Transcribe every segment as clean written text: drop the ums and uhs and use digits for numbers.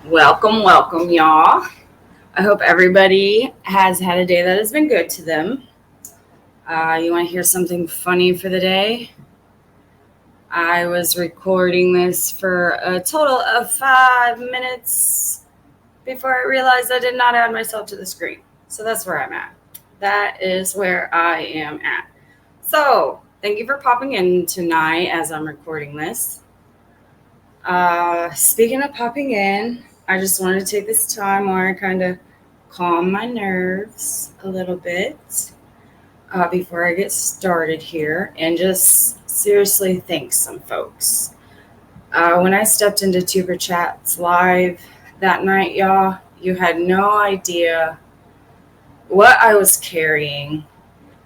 Welcome, y'all. I hope everybody has had a day that has been good to them. You want to hear something funny for the day? I was recording this for a total of 5 minutes before I realized I did not add myself to the screen. So that's where I'm at. That is where I am at. So, thank you for popping in tonight as I'm recording this. Speaking of popping in, I just wanted to take this time where I kind of calm my nerves a little bit before I get started here and just seriously thank some folks. When I stepped into Tuber Chats live that night, y'all, you had no idea what I was carrying.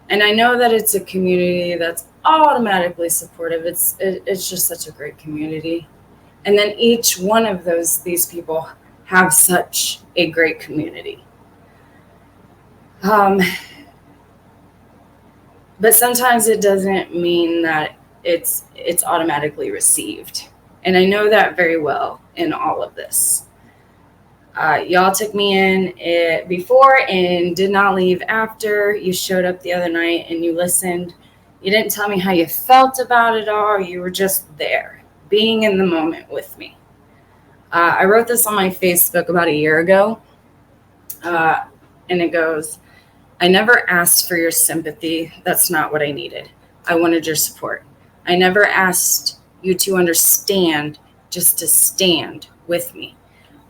And I know that it's a community that's automatically supportive. It's just such a great community. And then each one of these people have such a great community. But sometimes it doesn't mean that it's automatically received. And I know that very well in all of this. Y'all took me in before and did not leave after. You showed up the other night and you listened. You didn't tell me how you felt about it all. You were just there, being in the moment with me. I wrote this on my Facebook about a year ago. And it goes, I never asked for your sympathy. That's not what I needed. I wanted your support. I never asked you to understand, just to stand with me.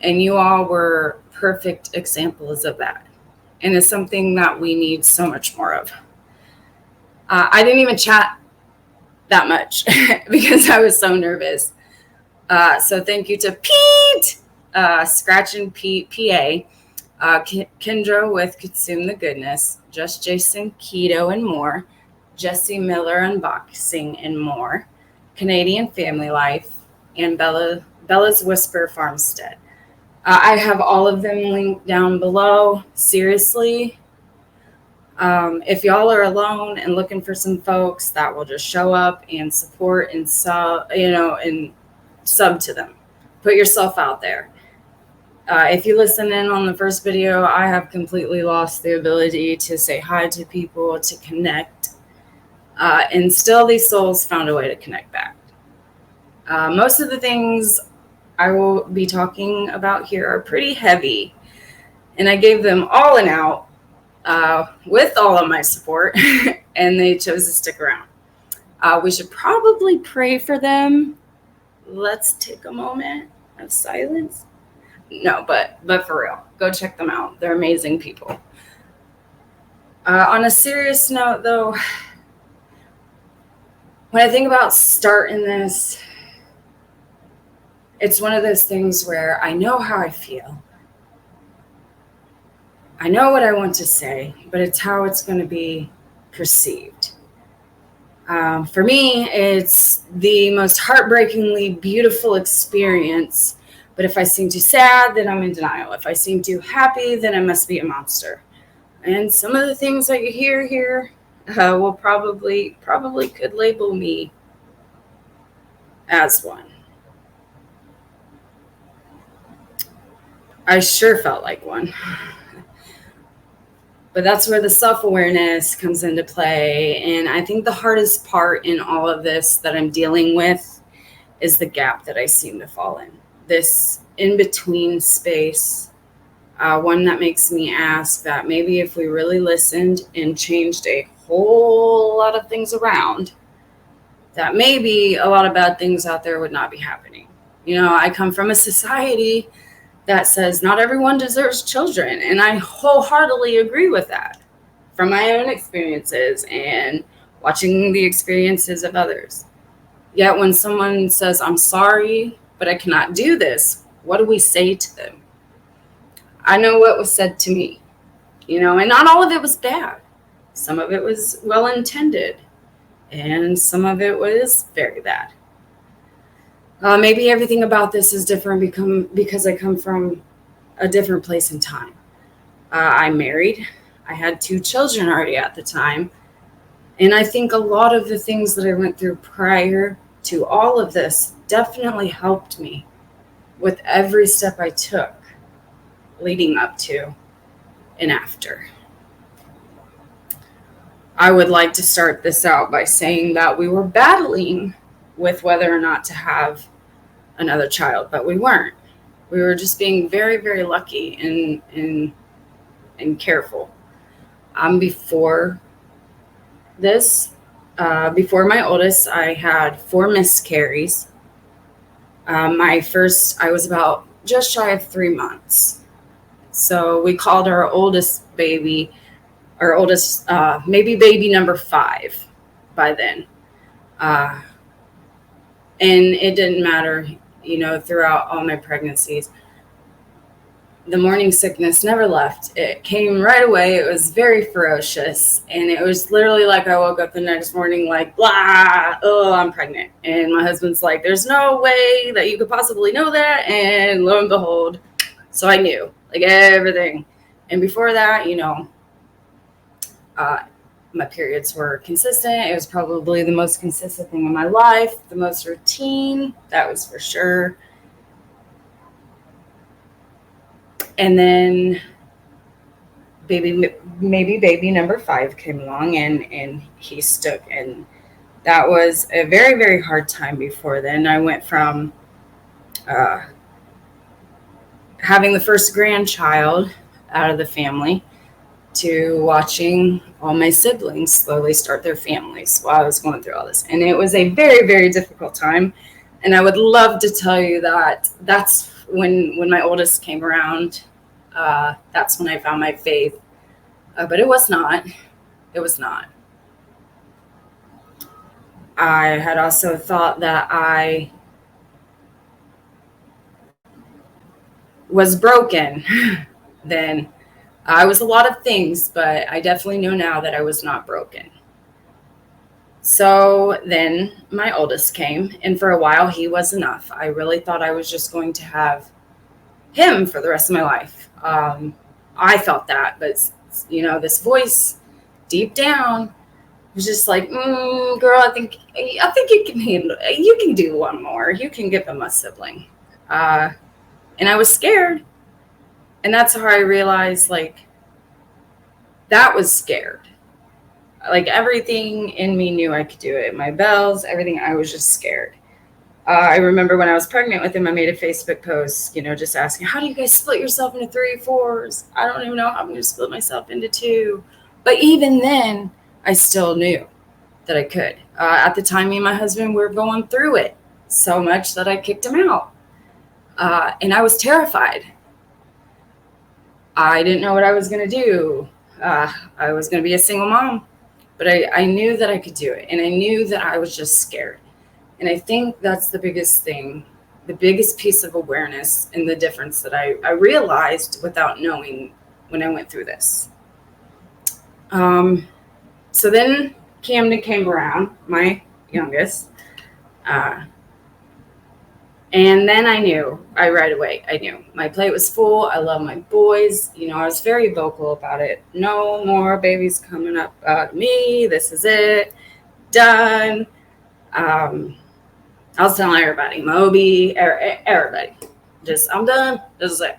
And you all were perfect examples of that. And it's something that we need so much more of. I didn't even chat that much because I was so nervous. So thank you to Pete, Scratch and Pete, PA, Kendra with Consume the Goodness, Just Jason Keto and more, Jesse Miller Unboxing and more, Canadian Family Life, and Bella's Whisper Farmstead. I have all of them linked down below. Seriously, if y'all are alone and looking for some folks that will just show up and support and sub to them, put yourself out there. If you listen in on the first video, I have completely lost the ability to say hi to people, to connect, and still these souls found a way to connect back. Most of the things I will be talking about here are pretty heavy, and I gave them all an out with all of my support, and they chose to stick around. We should probably pray for them. Let's take a moment of silence. No, but for real, go check them out. They're amazing people. On a serious note, though, when I think about starting this, it's one of those things where I know how I feel. I know what I want to say, but it's how it's going to be perceived. For me, it's the most heartbreakingly beautiful experience. But if I seem too sad, then I'm in denial. If I seem too happy, then I must be a monster. And some of the things that you hear here will probably could label me as one. I sure felt like one. But that's where the self-awareness comes into play. And I think the hardest part in all of this that I'm dealing with is the gap that I seem to fall in. This in-between space, one that makes me ask that maybe if we really listened and changed a whole lot of things around, that maybe a lot of bad things out there would not be happening. You know, I come from a society that says not everyone deserves children, and I wholeheartedly agree with that from my own experiences and watching the experiences of others. Yet when someone says, I'm sorry, but I cannot do this, what do we say to them? I know what was said to me, and not all of it was bad. Some of it was well-intended, and some of it was very bad. Maybe everything about this is different because I come from a different place in time. I'm married. I had 2 children already at the time. And I think a lot of the things that I went through prior to all of this definitely helped me with every step I took leading up to and after. I would like to start this out by saying that we were battling with whether or not to have another child, but we weren't. We were just being very, very lucky and careful. Before this, before my oldest, I had 4 miscarries. My first, I was about just shy of 3 months. So we called our oldest baby, maybe baby number 5 by then. Uh, and it didn't matter, throughout all my pregnancies. The morning sickness never left. It came right away. It was very ferocious. And it was literally like I woke up the next morning like, blah, oh, I'm pregnant. And my husband's like, there's no way that you could possibly know that. And lo and behold, so I knew, like, everything. And before that, my periods were consistent. It was probably the most consistent thing in my life, the most routine, that was for sure. And then baby number 5 came along and he stuck. And that was a very, very hard time before then. I went from having the first grandchild out of the family to watching all my siblings slowly start their families while I was going through all this. And it was a very, very difficult time. And I would love to tell you that that's when my oldest came around. That's when I found my faith. But it was not. It was not. I had also thought that I was broken then. I was a lot of things, but I definitely know now that I was not broken. So then my oldest came, and for a while he was enough. I really thought I was just going to have him for the rest of my life. I felt that, but this voice deep down was just like, girl, I think you can handle it. You can do one more. You can give him a sibling. And I was scared. And that's how I realized, like, that was scared. Like, everything in me knew I could do it. My bells, everything, I was just scared. I remember when I was pregnant with him, I made a Facebook post, just asking, how do you guys split yourself into 3 4s? I don't even know how I'm going to split myself into 2. But even then, I still knew that I could. At the time, me and my husband were going through it so much that I kicked him out. And I was terrified. I didn't know what I was going to do. I was going to be a single mom. But I knew that I could do it. And I knew that I was just scared. And I think that's the biggest thing, the biggest piece of awareness and the difference that I realized without knowing when I went through this. So then Camden came around, my youngest. And then I knew, right away, I knew my plate was full. I love my boys. I was very vocal about it. No more babies coming up out of me. This is it. Done. I was telling everybody, Moby, everybody, I'm done. This is it.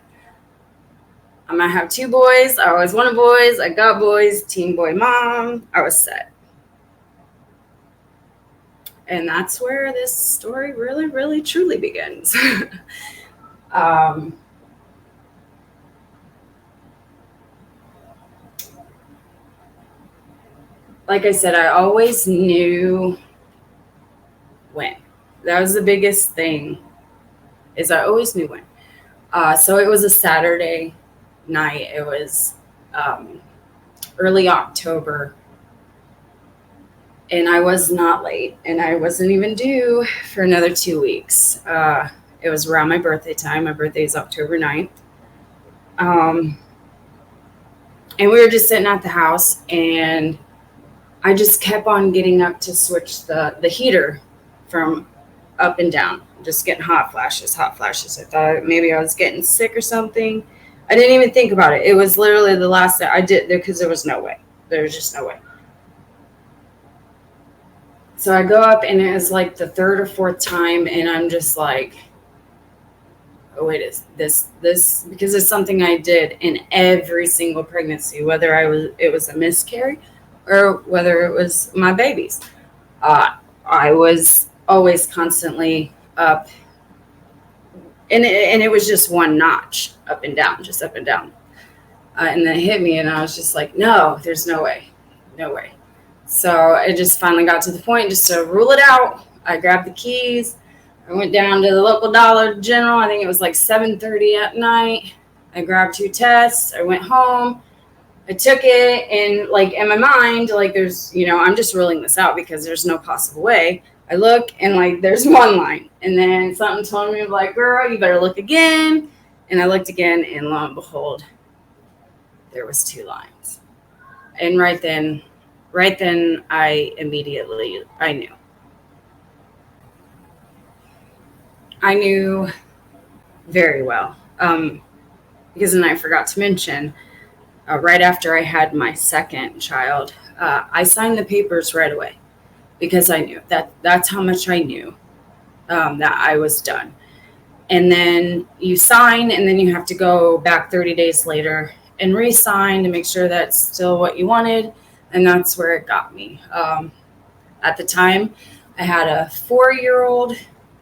I'm going to have 2 boys. I always wanted boys. I got boys. Teen boy mom. I was set. And that's where this story really, really, truly begins. Like I said, I always knew when. That was the biggest thing, is I always knew when. So it was a Saturday night. It was early October. And I was not late. And I wasn't even due for another 2 weeks. It was around my birthday time. My birthday is October 9th. And we were just sitting at the house. And I just kept on getting up to switch the heater from up and down, just getting hot flashes. I thought maybe I was getting sick or something. I didn't even think about it. It was literally the last that I did, because there was no way. There was just no way. So I go up, and it was like the 3rd or 4th time, and I'm just like, oh wait, is this because it's something I did in every single pregnancy, whether it was a miscarriage or whether it was my babies. I was always constantly up, and it was just one notch up and down, just up and down. And then it hit me, and I was just like, no, there's no way, no way. So it just finally got to the point just to rule it out. I grabbed the keys. I went down to the local Dollar General. I think it was like 7:30 at night. I grabbed 2 tests. I went home. I took it, and like in my mind, like there's, I'm just ruling this out because there's no possible way. I look and like there's one line, and then something told me like, girl, you better look again. And I looked again, and lo and behold, there was 2 lines. And right then I knew. I knew very well. Because then I forgot to mention, right after I had my second child, I signed the papers right away because I knew that's how much I knew that I was done. And then you sign, and then you have to go back 30 days later and re-sign to make sure that's still what you wanted. And that's where it got me. At the time, I had a 4-year-old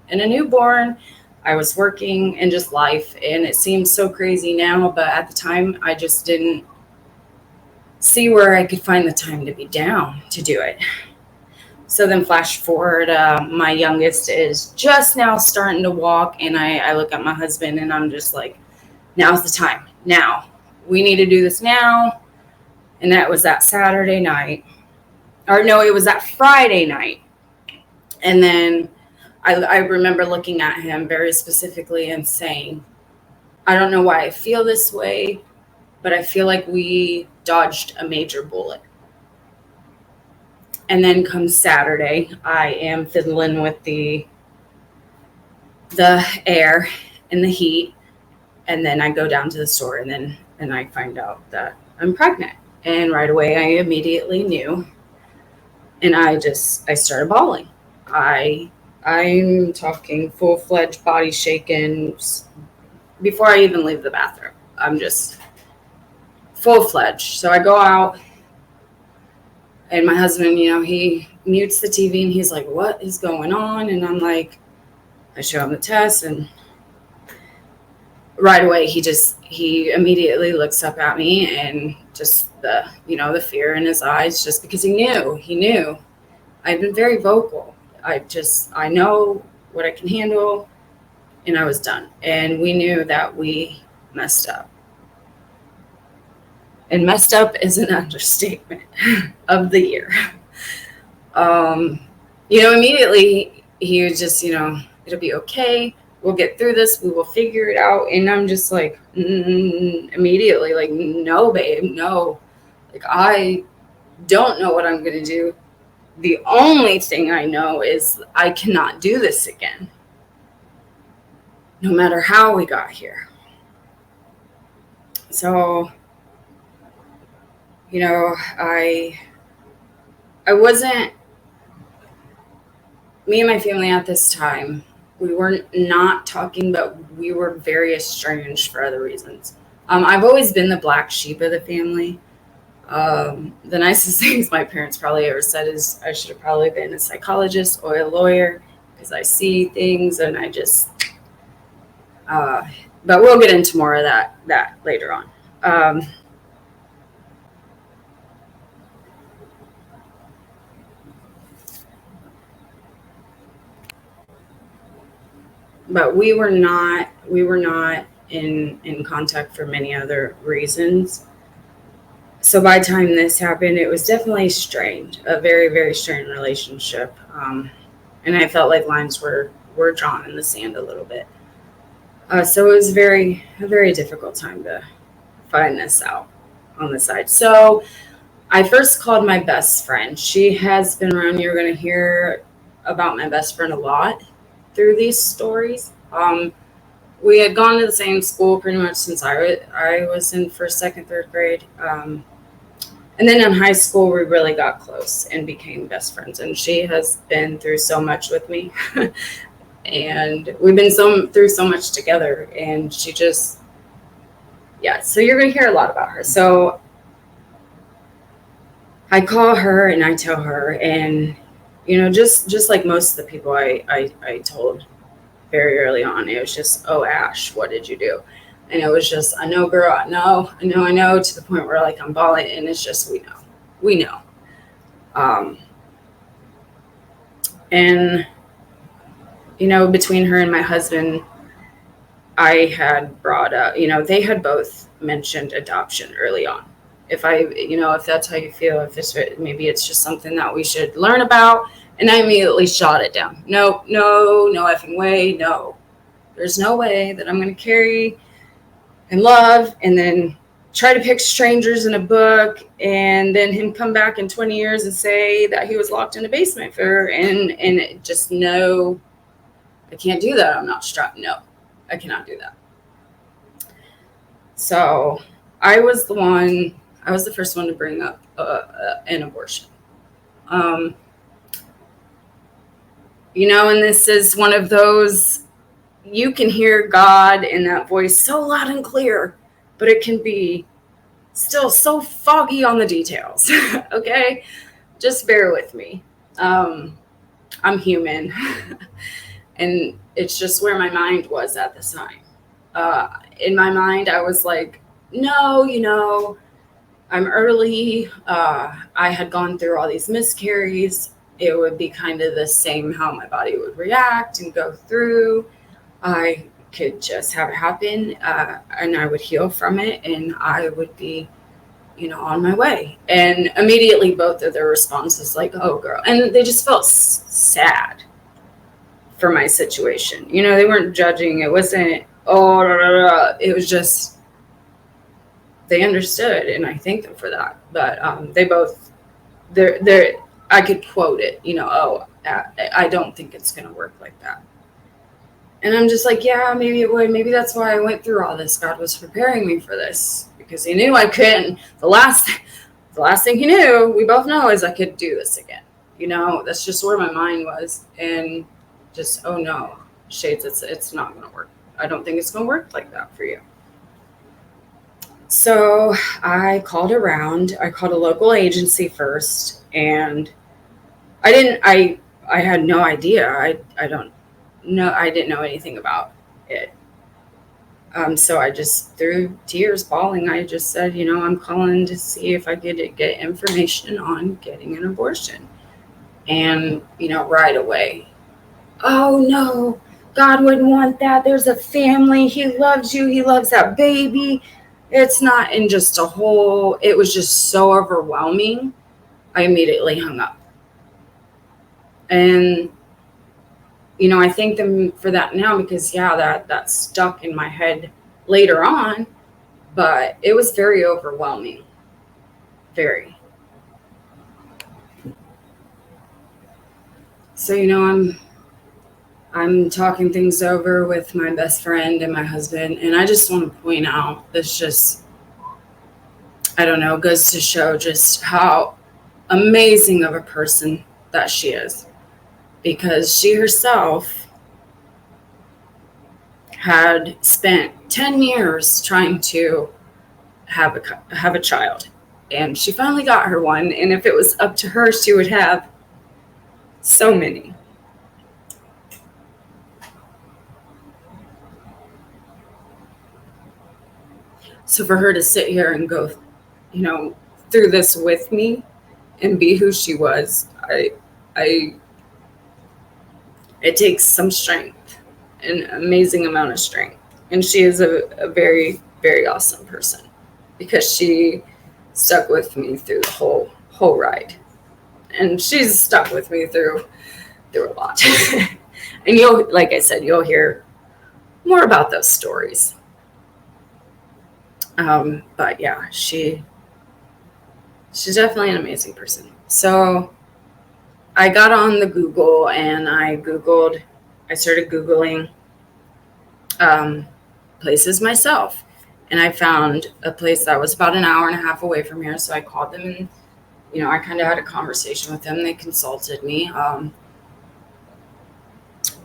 and a newborn. I was working and just life, and it seems so crazy now, but at the time, I just didn't see where I could find the time to be down to do it. So then flash forward, my youngest is just now starting to walk, and I look at my husband, and I'm just like, now's the time. Now. We need to do this now. And that was that Saturday night. Or no, it was that Friday night. And then I remember looking at him very specifically and saying, I don't know why I feel this way, but I feel like we dodged a major bullet. And then comes Saturday, I am fiddling with the air and the heat. And then I go down to the store, and I find out that I'm pregnant. And right away, I immediately knew. And I started bawling. I'm talking full-fledged body shaking before I even leave the bathroom. I'm just full-fledged. So I go out, and my husband, he mutes the TV, and he's like, what is going on? And I'm like, I show him the test, and right away, he immediately looks up at me, and just the fear in his eyes, just because he knew. I've been very vocal. I know what I can handle, and I was done. And we knew that we messed up. And messed up is an understatement of the year. Immediately he was just, it'll be okay. We'll get through this. We will figure it out. And I'm just like, immediately, like, no, babe, no. Like, I don't know what I'm going to do. The only thing I know is I cannot do this again. No matter how we got here. So, I wasn't, me and my family at this time, we were not talking, but we were very estranged for other reasons. I've always been the black sheep of the family. The nicest things my parents probably ever said is I should have probably been a psychologist or a lawyer because I see things and I just, but we'll get into more of that later on. But we were not in contact for many other reasons. So by the time this happened, it was definitely strained, a very, very strained relationship. And I felt like lines were drawn in the sand a little bit. So it was a very difficult time to find this out on the side. So I first called my best friend. She has been around. You're going to hear about my best friend a lot through these stories. We had gone to the same school pretty much since I was in first, second, third grade. And then in high school, we really got close and became best friends. And she has been through so much with me. And we've been through so much together, and she just, yeah, so you're going to hear a lot about her. So I call her and I tell her, and, just like most of the people I told very early on, it was just, oh, Ash, what did you do? And it was just, I know, girl, I know, to the point where, like, I'm bawling, and it's just, we know. And, between her and my husband, I had brought up, they had both mentioned adoption early on. If that's how you feel, maybe it's just something that we should learn about. And I immediately shot it down. No effing way. No, there's no way that I'm going to carry and love and then try to pick strangers in a book, and then him come back in 20 years and say that he was locked in a basement and just, no, I can't do that. I'm not strapped. No, I cannot do that. So I was the first one to bring up an abortion. And this is one of those, you can hear God in that voice so loud and clear, but it can be still so foggy on the details. Okay? Just bear with me. I'm human. And it's just where my mind was at the time. In my mind, I was like, no, I'm early. I had gone through all these miscarries. It would be kind of the same how my body would react and go through. I could just have it happen, and I would heal from it, and I would be, on my way. And immediately both of their responses, like, oh, girl. And they just felt sad for my situation. They weren't judging. It wasn't, oh, blah, blah, blah. It was just, they understood, and I thank them for that. But they both, I could quote it, oh, I don't think it's going to work like that. And I'm just like, yeah, maybe it would. Maybe that's why I went through all this. God was preparing me for this, because he knew I couldn't. The last thing he knew, we both know, is I could do this again. That's just where my mind was. And just, oh no, Shades, it's not going to work. I don't think it's going to work like that for you. So I called around. I called a local agency first, and I had no idea. I didn't know anything about it. So I just, through tears, bawling, I just said, I'm calling to see if I could get information on getting an abortion. And, right away, oh no, God wouldn't want that. There's a family. He loves you. He loves that baby. It's not. And just it was just so overwhelming. I immediately hung up. And, I thank them for that now, because, yeah, that stuck in my head later on, but it was very overwhelming. Very. So, I'm talking things over with my best friend and my husband, and I just want to point out, this just, I don't know, goes to show just how amazing of a person that she is, because she herself had spent 10 years trying to have a child, and she finally got her one. And if it was up to her, she would have so many. So for her to sit here and go, through this with me and be who she was, it takes some strength, an amazing amount of strength. And she is a very, very awesome person, because she stuck with me through the whole ride. And she's stuck with me through a lot. And like I said, you'll hear more about those stories. But yeah, she's definitely an amazing person. So I got on the Google, and I started Googling places myself. And I found a place that was about an hour and a half away from here. So I called them, and, I kind of had a conversation with them. They consulted me.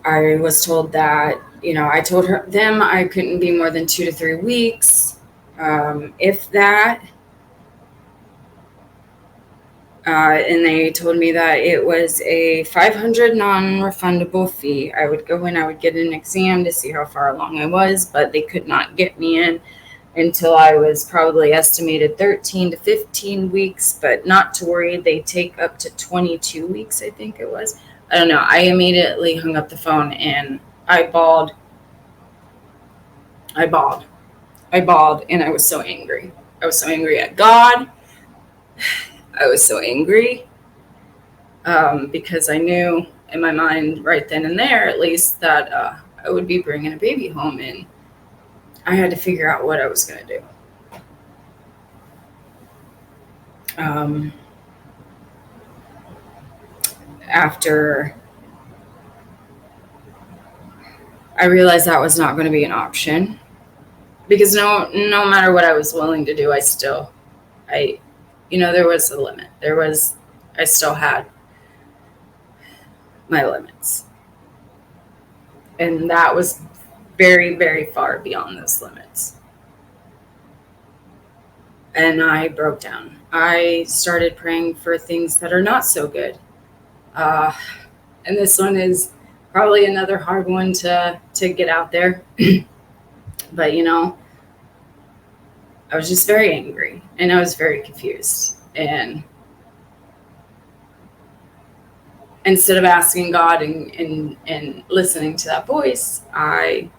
I was told that, I told them I couldn't be more than 2 to 3 weeks, if that. And they told me that it was a $500 non-refundable fee. I would go in, I would get an exam to see how far along I was, but they could not get me in until I was probably estimated 13 to 15 weeks, but not to worry, they take up to 22 weeks, I think it was. I don't know. I immediately hung up the phone and I bawled. I bawled. I bawled, and I was so angry. I was so angry at God. I was so angry because I knew in my mind right then and there, at least, that I would be bringing a baby home, and I had to figure out what I was going to do. After I realized that was not going to be an option, because no matter what I was willing to do, there was a limit. I still had my limits. And that was very, very far beyond those limits. And I broke down. I started praying for things that are not so good. And this one is probably another hard one to get out there. But, I was just very angry and I was very confused. And instead of asking God and listening to that voice, I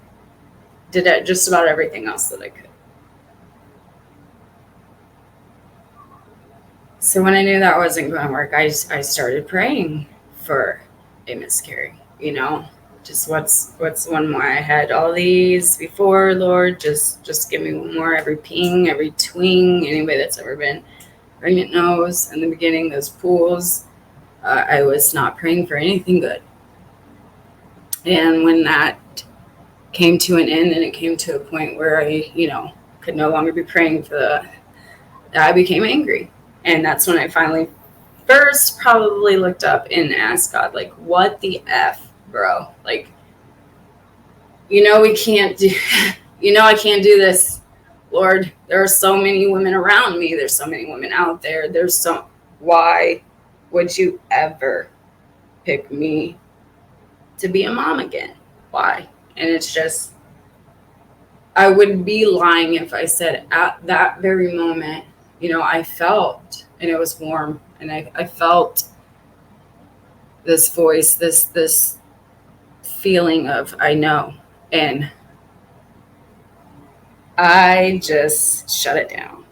did just about everything else that I could. So when I knew that wasn't going to work, I started praying for a miscarry. Just what's one more. I had all these before, Lord. Just give me one more. Every ping, every twing. Anybody that's ever been pregnant knows. In the beginning, those pools, I was not praying for anything good. And when that came to an end, and it came to a point where I, could no longer be praying for that, I became angry. And that's when I finally first probably looked up and asked God, like, what the F, bro? Like, we can't do, I can't do this, Lord. There are so many women around me. There's so many women out there. Why would you ever pick me to be a mom again? Why? And it's just, I would be lying if I said at that very moment, I felt, and it was warm, and I felt this voice, this feeling of, I know. And I just shut it down.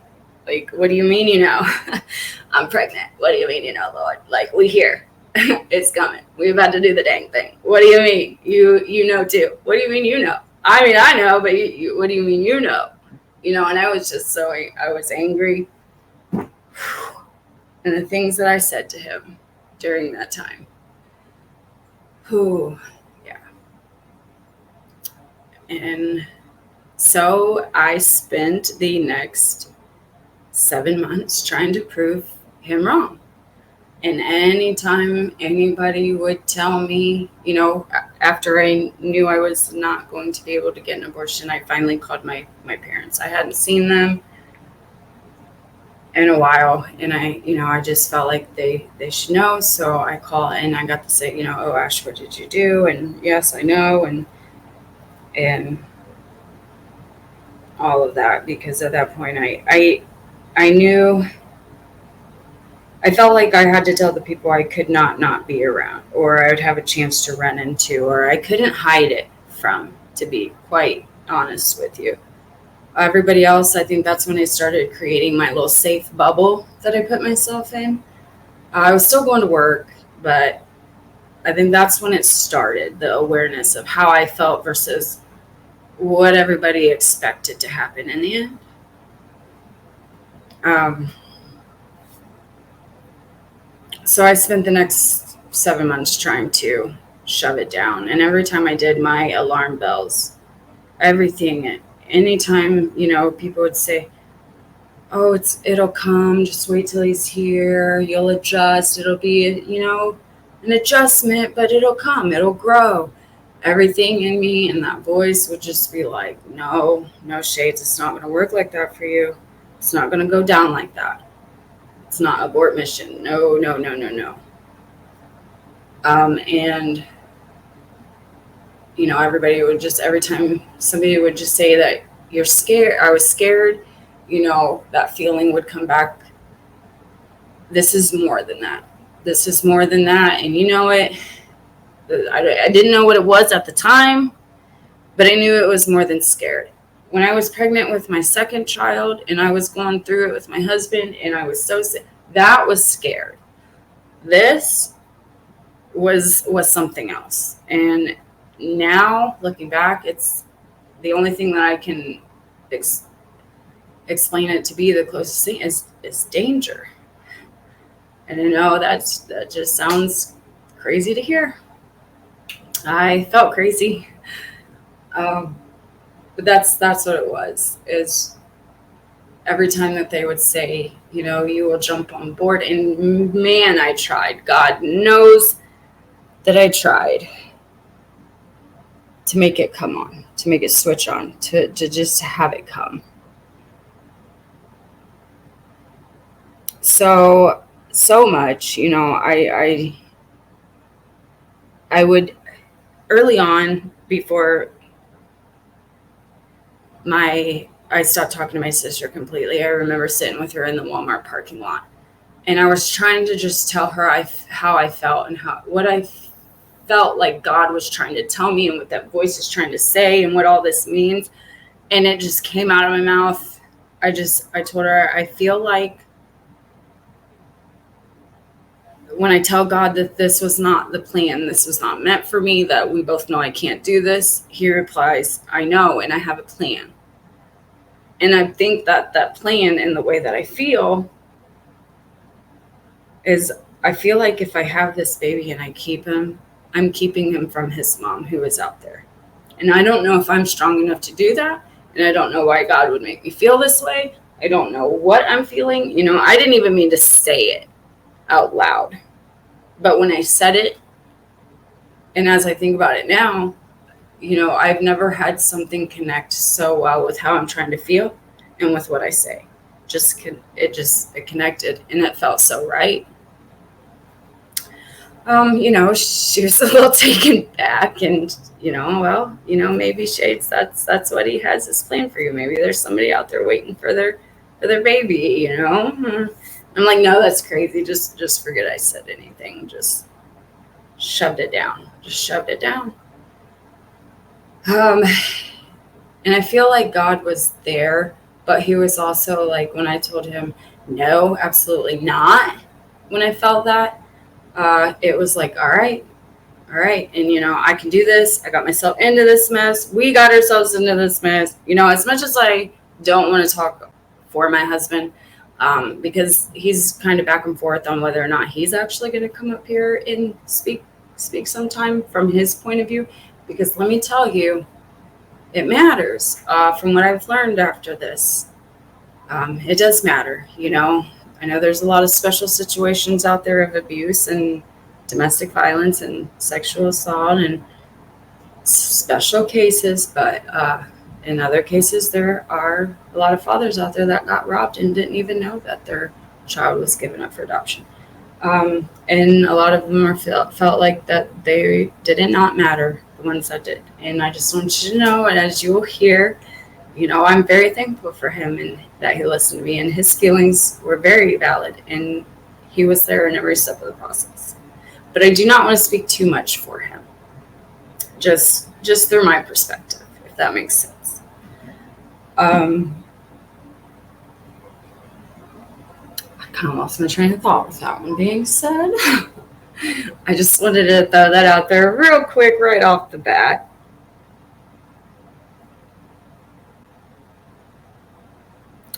Like, what do you mean, I'm pregnant. What do you mean, Lord? Like, we here. It's coming. We're about to do the dang thing. What do you mean? You know too. What do you mean you know? I mean, I know, but what do you mean you know? And I was just I was angry. And the things that I said to him during that time. Yeah. And so I spent the next 7 months trying to prove him wrong. And anytime anybody would tell me, after I knew I was not going to be able to get an abortion, I finally called my parents. I hadn't seen them in a while, and I just felt like they should know. So I call, and I got to say, oh, Ash, what did you do? And yes, I know, and all of that, because at that point I knew, I felt like I had to tell the people I could not be around, or I would have a chance to run into, or I couldn't hide it from, to be quite honest with you. Everybody else, I think that's when I started creating my little safe bubble that I put myself in. I was still going to work, but I think that's when it started, the awareness of how I felt versus what everybody expected to happen in the end. So I spent the next 7 months trying to shove it down. And every time I did, my alarm bells, everything, anytime, people would say, oh, it'll come, just wait till he's here, you'll adjust, it'll be, an adjustment, but it'll come, it'll grow. everything in me and that voice would just be like, no, no, Shades, it's not going to work like that for you. It's not going to go down like that. It's not abort mission. No, no, no, no, no. And, everybody would just, every time somebody would just say that you're scared, I was scared, that feeling would come back. This is more than that. This is more than that. And you know it. I didn't know what it was at the time, but I knew it was more than scared. When I was pregnant with my second child and I was going through it with my husband and I was so sick, that was scared. This was something else. And now looking back, it's the only thing that I can explain it to be the closest thing is danger. And I know that just sounds crazy to hear. I felt crazy. But that's what it was, is every time that they would say, you will jump on board. And man, I tried. God knows that I tried to make it come on, to make it switch on, to just have it come. So much, I would, early on, before I stopped talking to my sister completely, I remember sitting with her in the Walmart parking lot, and I was trying to just tell her how I felt and what I felt like God was trying to tell me and what that voice is trying to say and what all this means. And it just came out of my mouth. I told her, I feel like when I tell God that this was not the plan, this was not meant for me, that we both know I can't do this, he replies, I know, and I have a plan. And I think that plan, and the way that I feel, is I feel like if I have this baby and I keep him, I'm keeping him from his mom who is out there. And I don't know if I'm strong enough to do that. And I don't know why God would make me feel this way. I don't know what I'm feeling. I didn't even mean to say it out loud. But when I said it, and as I think about it now, I've never had something connect so well with how I'm trying to feel and with what I say. It connected, and it felt so right. She was a little taken back, and maybe Shades, that's what he has his plan for you. Maybe there's somebody out there waiting for their baby. I'm like, no, that's crazy. Just forget I said anything. Just shoved it down. And I feel like God was there, but he was also like, when I told him, no, absolutely not, when I felt that, it was like, all right. And, I can do this. I got myself into this mess. We got ourselves into this mess. As much as I don't want to talk for my husband, because he's kind of back and forth on whether or not he's actually going to come up here and speak sometime from his point of view, because let me tell you, it matters. From what I've learned after this, it does matter. I know there's a lot of special situations out there of abuse and domestic violence and sexual assault and special cases, but in other cases, there are a lot of fathers out there that got robbed and didn't even know that their child was given up for adoption. And a lot of them felt like that they did not matter, the ones that did. And I just want you to know, and as you will hear, I'm very thankful for him and that he listened to me, and his feelings were very valid, and he was there in every step of the process. But I do not want to speak too much for him, just through my perspective, if that makes sense. I kind of lost my train of thought with that one being said. I just wanted to throw that out there real quick right off the bat.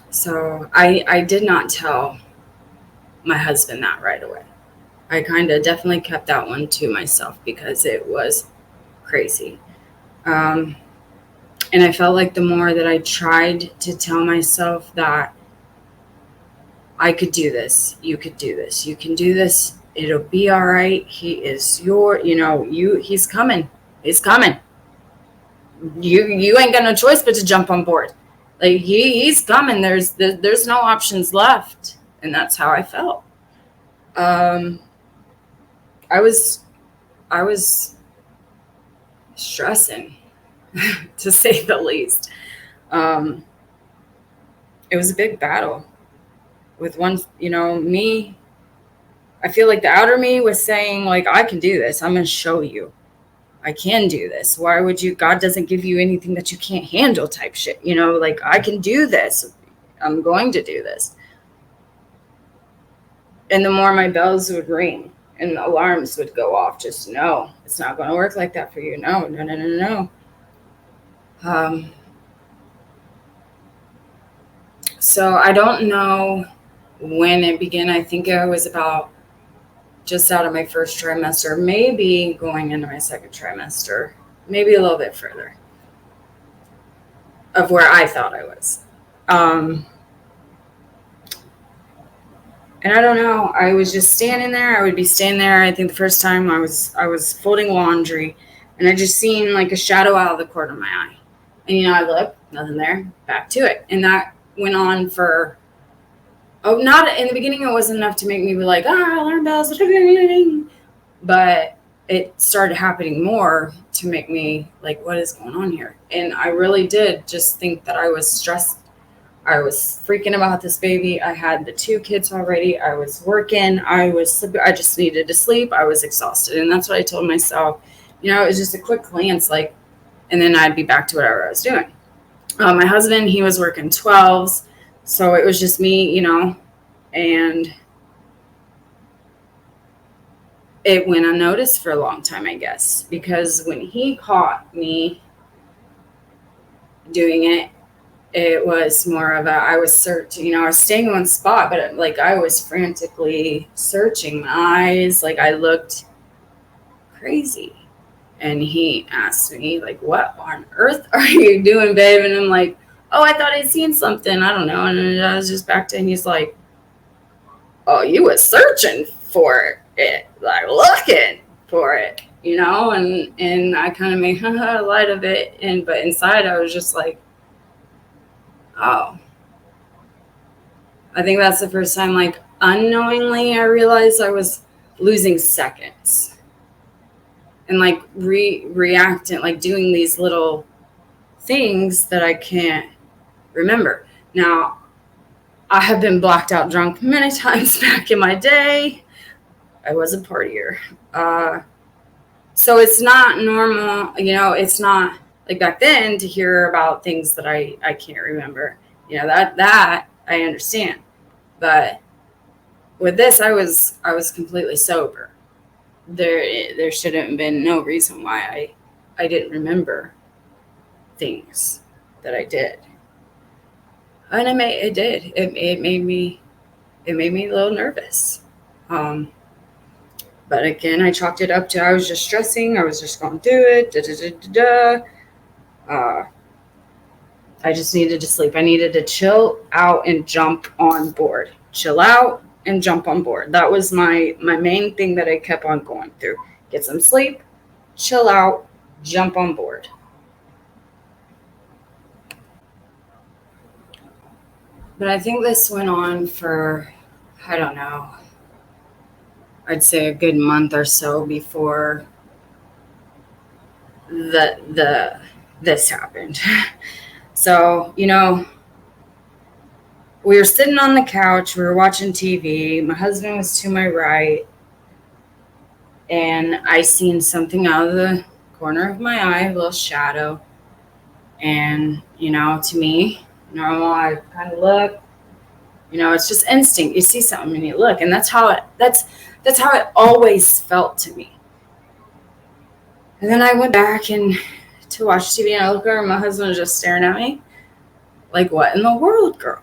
So I did not tell my husband that right away. I kind of definitely kept that one to myself because it was crazy. And I felt like the more that I tried to tell myself that I could do this, you could do this, you can do this, it'll be all right. He is he's coming. He's coming. You ain't got no choice but to jump on board. Like he's coming. There's no options left, and that's how I felt. I was I was stressing, to say the least. Um, it was a big battle with one. Me. I feel like the outer me was saying, like, I can do this. I'm going to show you. I can do this. Why would you? God doesn't give you anything that you can't handle type shit. Like, I can do this. I'm going to do this. And the more my bells would ring and the alarms would go off, just no, it's not going to work like that for you. No, no, no, no, no. So I don't know when it began. I think I was about just out of my first trimester, maybe going into my second trimester, maybe a little bit further of where I thought I was. And I don't know, I was just standing there. I would be standing there. I think the first time I was folding laundry, and I just seen like a shadow out of the corner of my eye. And I looked, nothing there, back to it. And that went on for, not in the beginning, it wasn't enough to make me be like, alarm bells, but it started happening more to make me like, what is going on here? And I really did just think that I was stressed. I was freaking about this baby. I had the 2 kids already. I was working. I just needed to sleep. I was exhausted. And that's what I told myself. It was just a quick glance, like, and then I'd be back to whatever I was doing. My husband, he was working 12s. So it was just me, and it went unnoticed for a long time, I guess, because when he caught me doing it, it was more of I was searching, I was staying in one spot, but like I was frantically searching my eyes. Like I looked crazy. And he asked me, like, what on earth are you doing, babe? And I'm like, oh, I thought I'd seen something. I don't know. And I was just back to, and he's like, oh, you was searching for it, like looking for it, and I kind of made light of it. But inside I was just like, oh, I think that's the first time, like, unknowingly I realized I was losing seconds and like reacting, like doing these little things that I can't remember. Now, I have been blacked out drunk many times back in my day. I was a partier. So it's not normal, it's not like back then to hear about things that I can't remember. That I understand. But with this, I was completely sober. There shouldn't have been no reason why I didn't remember things that I did. And it did. It made me a little nervous. But again, I chalked it up to I was just stressing. I was just going to do it. I just needed to sleep. I needed to chill out and jump on board. Chill out and jump on board. That was my main thing that I kept on going through. Get some sleep, chill out, jump on board. But I think this went on for, I don't know, I'd say a good month or so before this happened. So, we were sitting on the couch, we were watching TV, my husband was to my right, and I seen something out of the corner of my eye, a little shadow. And, to me, normal, I kind of look, it's just instinct. You see something and you look, and that's how it always felt to me. And then I went back to watch TV, and I look over, and my husband was just staring at me like, what in the world, girl?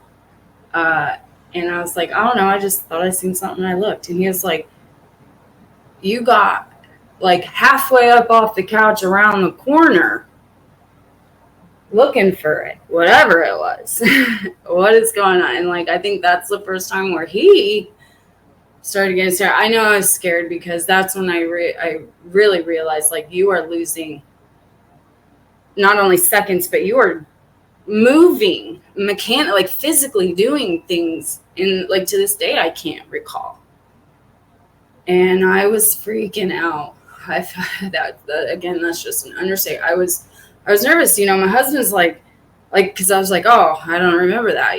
And I was like, I don't know. I just thought I seen something. And I looked, and he was like, you got like halfway up off the couch around the corner looking for it, whatever it was. What is going on? And like, I think that's the first time where he started getting scared. I know I was scared because that's when I really realized, like, you are losing not only seconds, but you are moving, like physically doing things. And like to this day, I can't recall. And I was freaking out. That again, that's just an understatement. I was nervous. My husband's because I was like, oh, I don't remember that,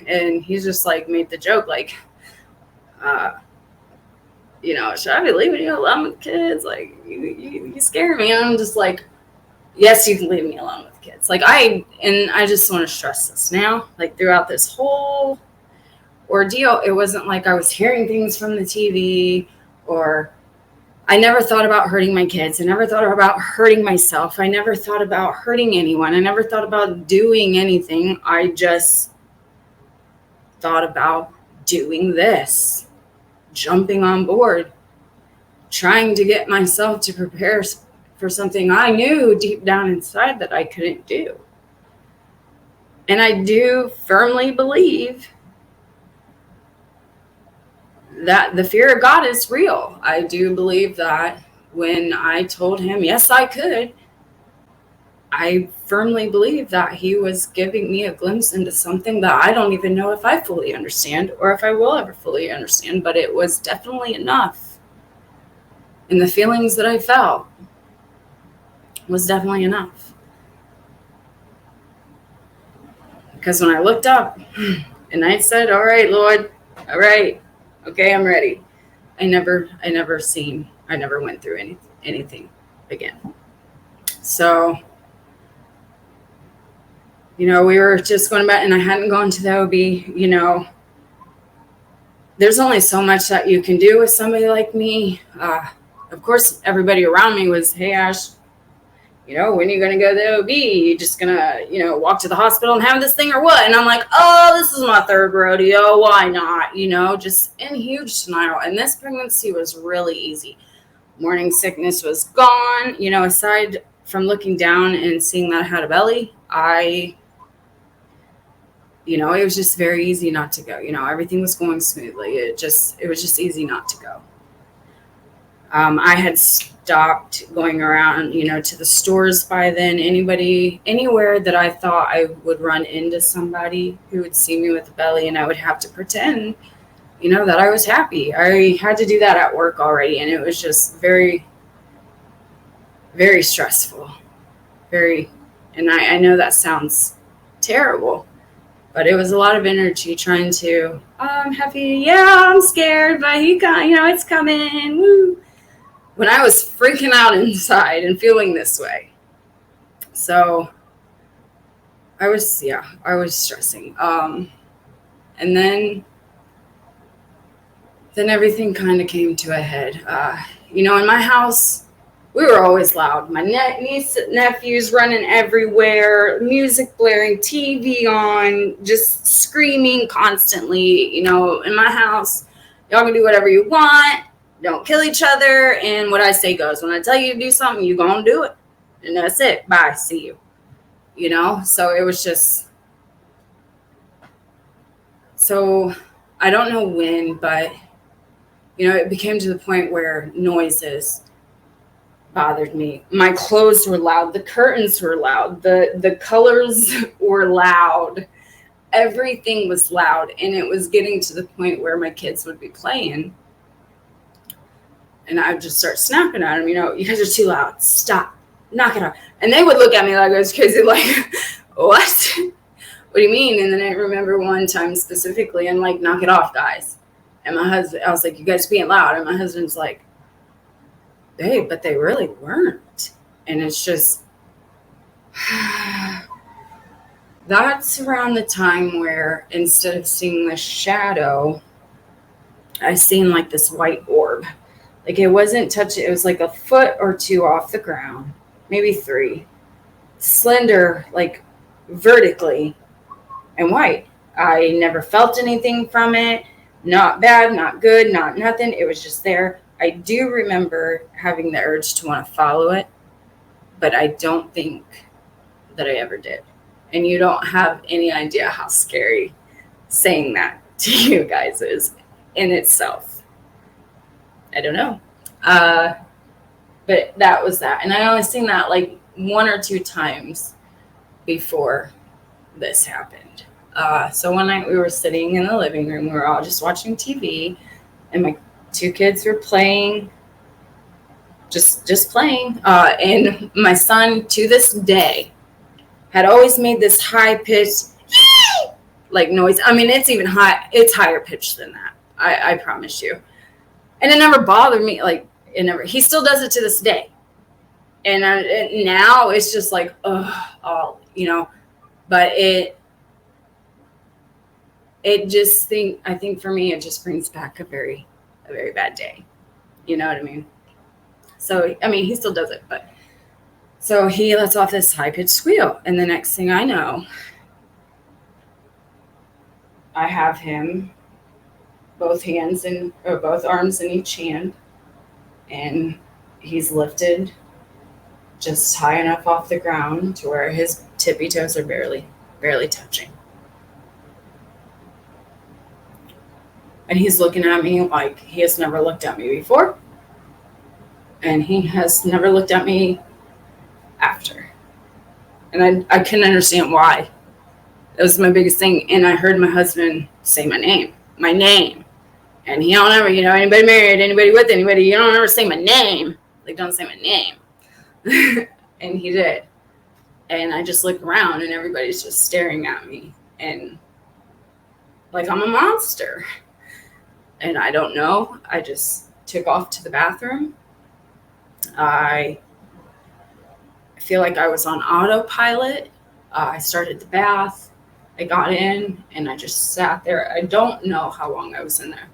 and he's just like made the joke like, uh, should I be leaving you alone with kids? Like, you scare me. And I'm just like, yes, you can leave me alone with kids. I just want to stress this now, like throughout this whole ordeal, it wasn't like I was hearing things from the TV, or I never thought about hurting my kids. I never thought about hurting myself. I never thought about hurting anyone. I never thought about doing anything. I just thought about doing this, jumping on board, trying to get myself to prepare for something I knew deep down inside that I couldn't do. And I do firmly believe that the fear of God is real. I do believe that when I told him, yes, I could, I firmly believe that he was giving me a glimpse into something that I don't even know if I fully understand or if I will ever fully understand, but it was definitely enough. And the feelings that I felt was definitely enough. Because when I looked up and I said, all right, Lord, all right, okay, I'm ready. I never went through anything again. So, we were just going back, and I hadn't gone to the OB. There's only so much that you can do with somebody like me. Of course, everybody around me was, hey, Ash, when are you going to go to the OB? You just going to, walk to the hospital and have this thing or what? And I'm like, oh, this is my third rodeo. Why not? Just in huge denial. And this pregnancy was really easy. Morning sickness was gone. Aside from looking down and seeing that I had a belly, it was just very easy not to go. Everything was going smoothly. It was just easy not to go. I had stopped going around, to the stores by then. Anywhere that I thought I would run into somebody who would see me with a belly, and I would have to pretend, that I was happy. I had to do that at work already, and it was just very, very stressful. And I know that sounds terrible, but it was a lot of energy trying to, I'm happy, yeah, I'm scared, but it's coming, woo. When I was freaking out inside and feeling this way. So I was stressing. And then everything kind of came to a head. In my house, we were always loud. My niece, nephews running everywhere, music blaring, TV on, just screaming constantly. In my house, y'all can do whatever you want. Don't kill each other. And what I say goes. When I tell you to do something, you're going to do it. And that's it. Bye. See you. So it was just. So I don't know when, but, it became to the point where noises bothered me. My clothes were loud. The curtains were loud. The colors were loud. Everything was loud. And it was getting to the point where my kids would be playing. And I would just start snapping at them, you guys are too loud. Stop. Knock it off. And they would look at me like I was crazy, like, what? What do you mean? And then I remember one time specifically, I'm like, knock it off, guys. And my husband, I was like, you guys being loud. And my husband's like, babe, but they really weren't. And it's just, that's around the time where instead of seeing the shadow, I seen like this white orb. Like it wasn't touching, it was like a foot or two off the ground, maybe 3. Slender, like vertically, and white. I never felt anything from it. Not bad, not good, not nothing. It was just there. I do remember having the urge to want to follow it, but I don't think that I ever did. And you don't have any idea how scary saying that to you guys is in itself. I don't know. But that was that. And I only seen that like one or two times before this happened. So one night we were sitting in the living room. We were all just watching TV, and my two kids were playing, just playing. And my son, to this day, had always made this high pitched like noise. I mean, it's even high. It's higher pitched than that. I promise you. And it never bothered me. Like it never. He still does it to this day. And now it's just like, oh, but I think for me, it just brings back a very bad day. You know what I mean? So, I mean, he still does it, but so he lets off this high pitched squeal. And the next thing I know, I have him both arms in each hand, and he's lifted just high enough off the ground to where his tippy toes are barely touching. And he's looking at me like he has never looked at me before. And he has never looked at me after. And I couldn't understand why. That was my biggest thing. And I heard my husband say my name. And he don't ever, anybody married, anybody with anybody, you don't ever say my name. Like, don't say my name. And he did. And I just looked around and everybody's just staring at me. And like I'm a monster. And I don't know. I just took off to the bathroom. I feel like I was on autopilot. I started the bath. I got in and I just sat there. I don't know how long I was in there.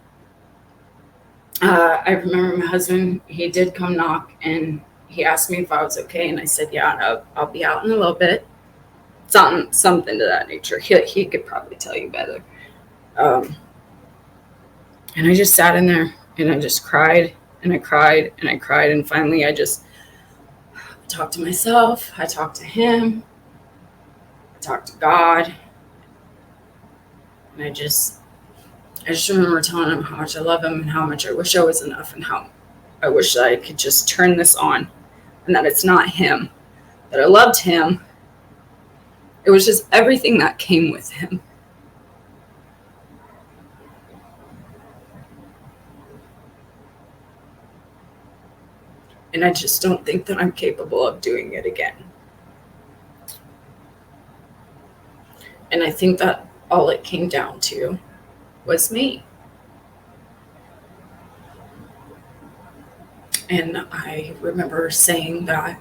I remember my husband, he did come knock and he asked me if I was okay. And I said, yeah, I'll be out in a little bit. Something to that nature. He could probably tell you better. And I just sat in there and I just cried and I cried and I cried. And finally I just talked to myself. I talked to him. I talked to God. And I just remember telling him how much I love him and how much I wish I was enough and how I wish that I could just turn this on and that it's not him, that I loved him. It was just everything that came with him. And I just don't think that I'm capable of doing it again. And I think that all it came down to was me. And I remember saying that,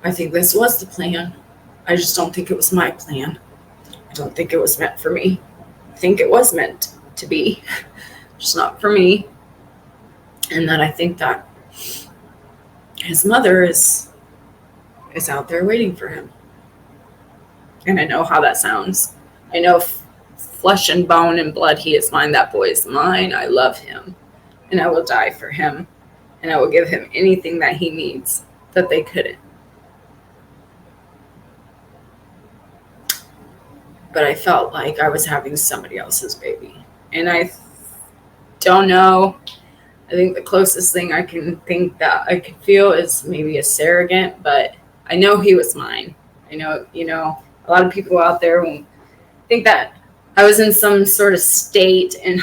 I think this was the plan. I just don't think it was my plan. I don't think it was meant for me. I think it was meant to be, just not for me. And that I think that his mother is out there waiting for him. And I know how that sounds. I know flesh and bone and blood, he is mine. That boy is mine. I love him. And I will die for him. And I will give him anything that he needs that they couldn't. But I felt like I was having somebody else's baby. And I don't know. I think the closest thing I can think that I could feel is maybe a surrogate, but I know he was mine. I know, a lot of people out there will think that I was in some sort of state, and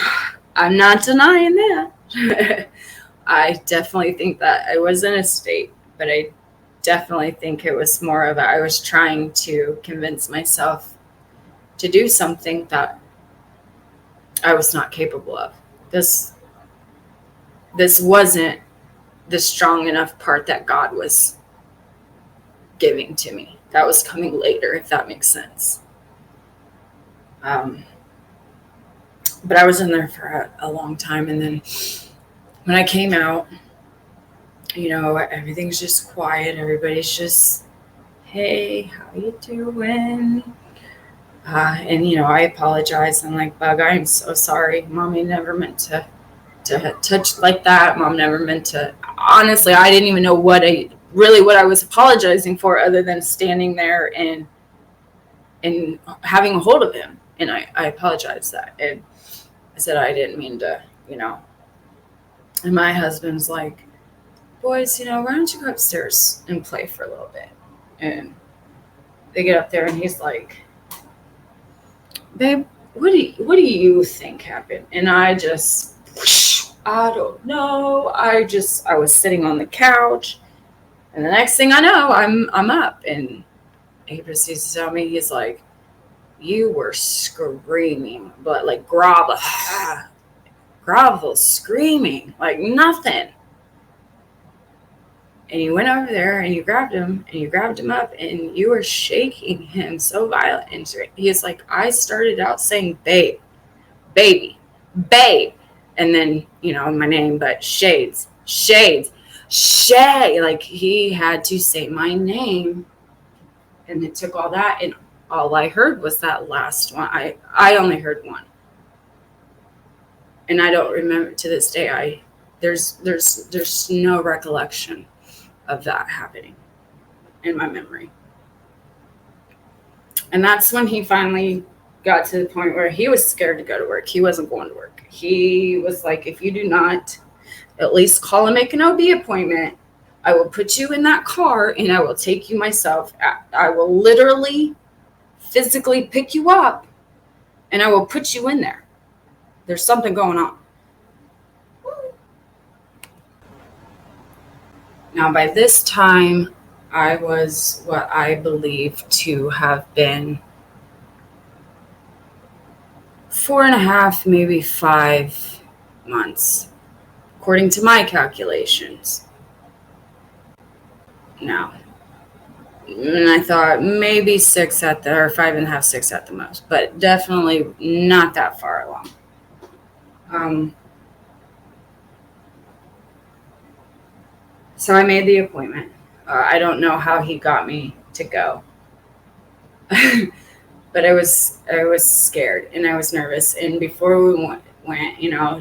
I'm not denying that. I definitely think that I was in a state, but I definitely think it was more of I was trying to convince myself to do something that I was not capable of. This wasn't the strong enough part that God was giving to me. That was coming later, if that makes sense. But I was in there for a long time. And then when I came out, everything's just quiet. Everybody's just, hey, how you doing? And I apologize. I'm like, Bug, I'm so sorry. Mommy never meant to touch like that. Mom never meant to. Honestly, I didn't even know what I was apologizing for, other than standing there and having a hold of him. And I apologized that. And I said I didn't mean to, And my husband's like, boys, why don't you go upstairs and play for a little bit? And they get up there and he's like, babe, what do you think happened? And I just, I don't know. I was sitting on the couch, and the next thing I know, I'm up, and he proceeds to tell me, he's like, you were screaming, but like grovel, screaming like nothing. And you went over there and you grabbed him up, and you were shaking him so violent. And he's like, I started out saying babe, baby, babe, and then my name, but shades, Shay. Like, he had to say my name, and it took all that, and all I heard was that last one. I only heard one, and I don't remember to this day. There's no recollection of that happening in my memory. And that's when he finally got to the point where he was scared to go to work. He wasn't going to work. He was like, if you do not at least call and make an OB appointment, I will put you in that car and I will take you myself. I will literally physically pick you up and I will put you in there. There's something going on. Now, by this time, I was what I believe to have been 4.5, maybe 5 months, according to my calculations. Now, and I thought maybe 6 at the, or 5.5, 6 at the most, but definitely not that far along. So I made the appointment. I don't know how he got me to go, but I was scared and I was nervous. And before we went,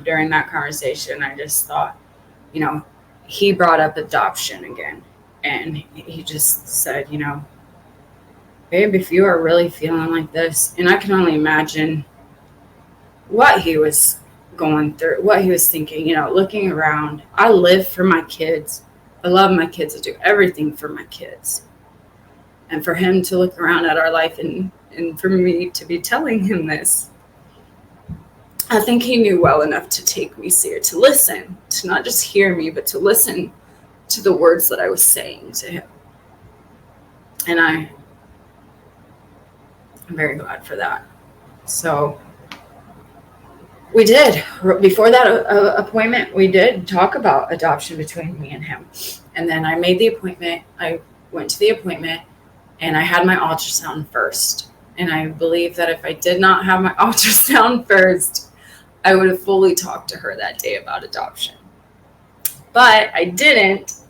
during that conversation, I just thought, he brought up adoption again, and he just said, babe, if you are really feeling like this, and I can only imagine what he was going through, what he was thinking, looking around. I live for my kids. I love my kids. I do everything for my kids. And for him to look around at our life and for me to be telling him this, I think he knew well enough to take me serious, to listen, to not just hear me, but to listen to the words that I was saying to him. And I'm very glad for that. So we did. Before that appointment, we did talk about adoption between me and him. And then I made the appointment. I went to the appointment, and I had my ultrasound first. And I believe that if I did not have my ultrasound first, I would have fully talked to her that day about adoption. But I didn't.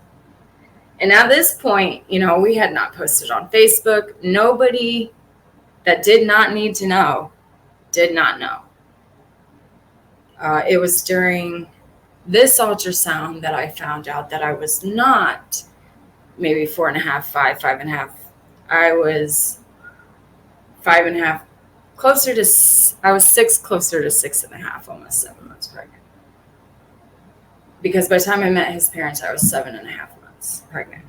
And at this point, we had not posted on Facebook. Nobody that did not need to know did not know. It was during this ultrasound that I found out that I was not maybe 4.5, 5.5. I was 5.5, I was 6, closer to 6.5, almost 7 months pregnant. Because by the time I met his parents, I was 7.5 months pregnant.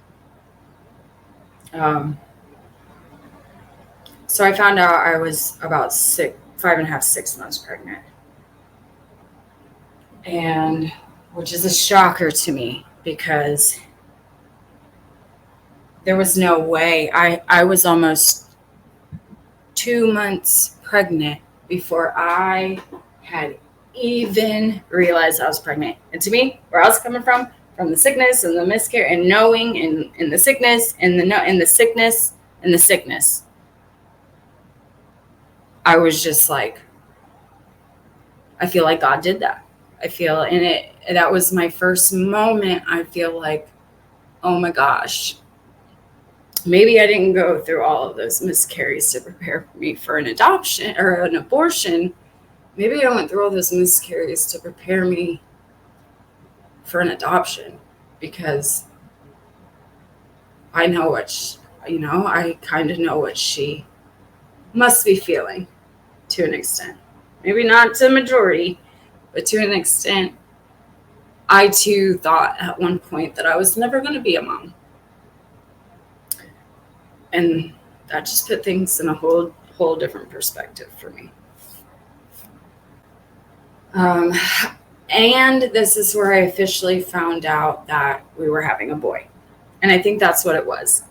So I found out I was about 5.5, 6 months pregnant. And which is a shocker to me, because there was no way. I was almost 2 months pregnant before I had even realized I was pregnant. And to me, where I was coming from the sickness and the miscarriage and knowing and the sickness and the sickness and the sickness, I was just like, I feel like God did that. I feel, and that was my first moment. I feel like, oh my gosh, maybe I didn't go through all of those miscarriages to prepare me for an adoption or an abortion. Maybe I went through all those miscarriages to prepare me for an adoption, because I know I kind of know what she must be feeling to an extent. Maybe not to a majority, but to an extent. I too thought at one point that I was never going to be a mom. And that just put things in a whole different perspective for me. And this is where I officially found out that we were having a boy. And I think that's what it was.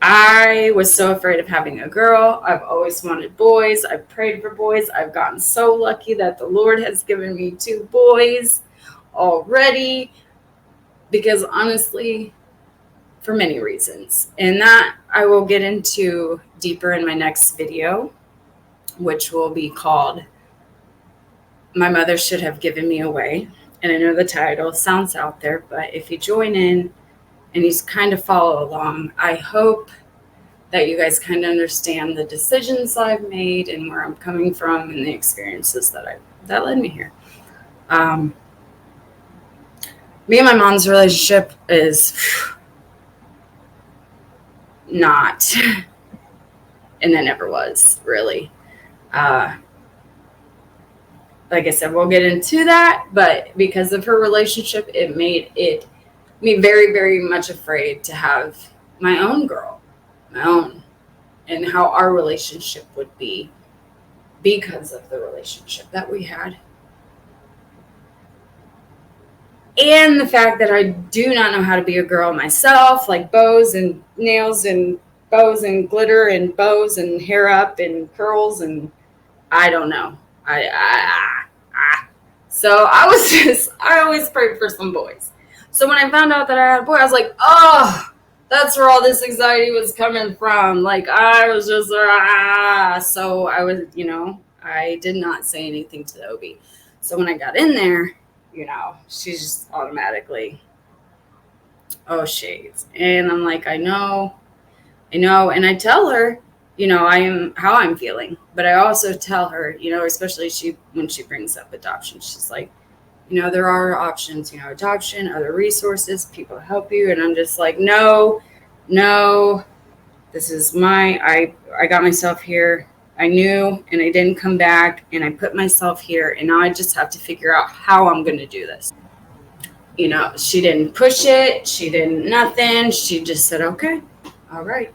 I was so afraid of having a girl. I've always wanted boys. I've prayed for boys. I've gotten so lucky that the Lord has given me 2 boys already. Because honestly, for many reasons. And that I will get into deeper in my next video, which will be called My Mother Should Have Given Me Away. And I know the title sounds out there, but if you join in and you kind of follow along, I hope that you guys kind of understand the decisions I've made and where I'm coming from and the experiences that led me here. Me and my mom's relationship is not, and it never was, really. Like I said, we'll get into that, but because of her relationship, it made me very, very much afraid to have my own girl, my own, and how our relationship would be because of the relationship that we had. And the fact that I do not know how to be a girl myself, like bows and nails and bows and glitter and bows and hair up and curls, and I don't know. So I always prayed for some boys. So when I found out that I had a boy, I was like, oh, that's where all this anxiety was coming from. Like, I was just, So I was, I did not say anything to the OB. So when I got in there, she's just automatically, oh, shades. And I'm like, I know. And I tell her, I am how I'm feeling. But I also tell her, especially when she brings up adoption, she's like, there are options, adoption, other resources, people to help you. And I'm just like, no, this is I got myself here. I knew, and I didn't come back, and I put myself here, and now I just have to figure out how I'm going to do this. She didn't push it. She didn't nothing. She just said, okay, all right.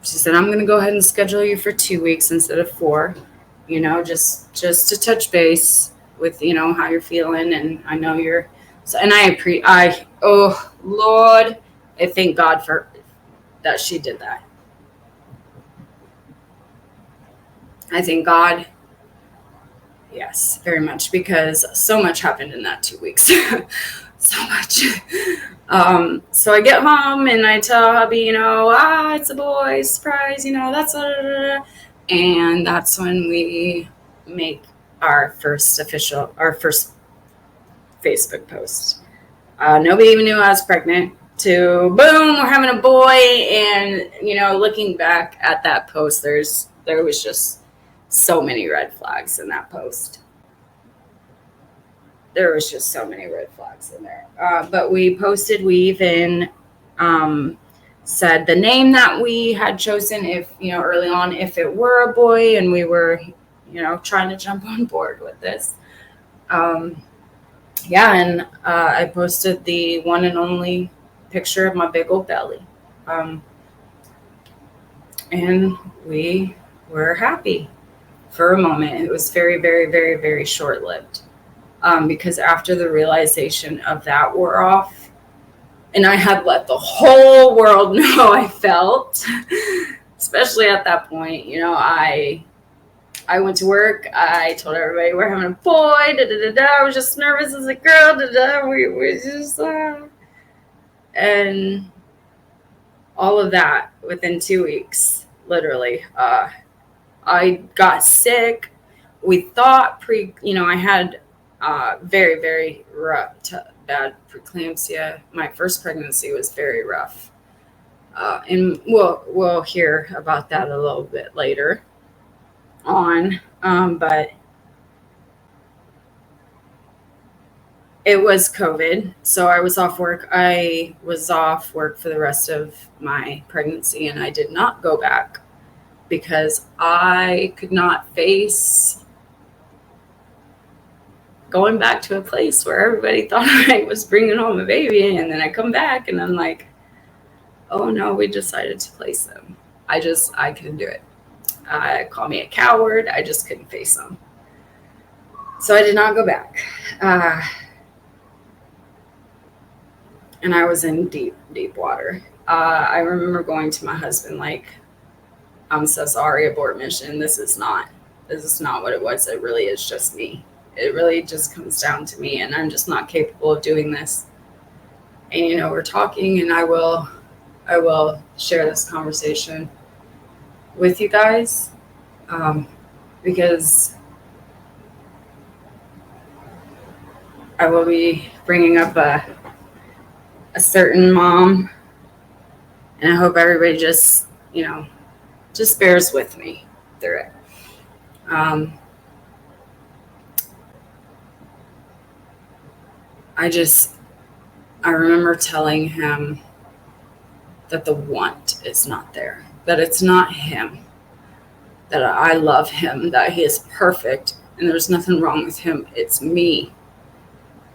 She said, I'm going to go ahead and schedule you for 2 weeks instead of 4, just to touch base with, how you're feeling. And I know oh Lord, I thank God for that she did that. I thank God. Yes, very much, because so much happened in that 2 weeks. So much. So I get home and I tell hubby, it's a boy, surprise, that's and that's when we make our first Facebook post. Nobody even knew I was pregnant. To boom, we're having a boy. And looking back at that post, there was just so many red flags in that post. There was just so many red flags in there. But we even said the name that we had chosen, if, early on, if it were a boy, and we were, trying to jump on board with this. And I posted the one and only picture of my big old belly. And we were happy for a moment. It was very, very, very, very short-lived. Because after the realization of that wore off, and I had let the whole world know how I felt, especially at that point, I went to work. I told everybody we're having a boy. I was just nervous as a girl. We just, and all of that within 2 weeks, literally. I got sick. We thought I had very, very rough, bad preeclampsia. My first pregnancy was very rough. And we'll hear about that a little bit later on. But it was COVID. So I was off work. I was off work for the rest of my pregnancy, and I did not go back because I could not face going back to a place where everybody thought I was bringing home a baby, and then I come back and I'm like, oh no, we decided to place him. I couldn't do it. Call me a coward. I just couldn't face them. So I did not go back. And I was in deep, deep water. I remember going to my husband like, I'm so sorry, abort mission. This is not what it was. It really is just me. It really just comes down to me, and I'm just not capable of doing this. And we're talking, and I will share this conversation with you guys, because I will be bringing up a certain mom, and I hope everybody just bears with me through it. I remember telling him that the want is not there, that it's not him, that I love him, that he is perfect, and there's nothing wrong with him. It's me.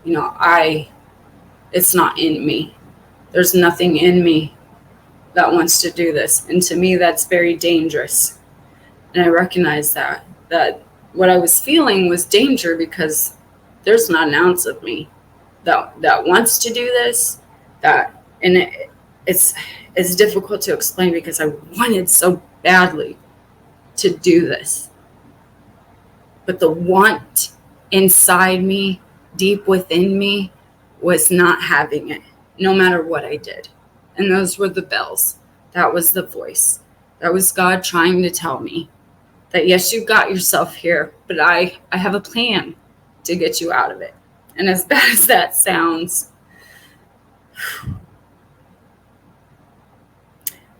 It's not in me. There's nothing in me that wants to do this. And to me, that's very dangerous. And I recognize that what I was feeling was danger, because there's not an ounce of me that wants to do this. It's difficult to explain, because I wanted so badly to do this. But the want inside me, deep within me, was not having it, no matter what I did. And those were the bells. That was the voice. That was God trying to tell me that, yes, you got yourself here, but I have a plan to get you out of it. And as bad as that sounds,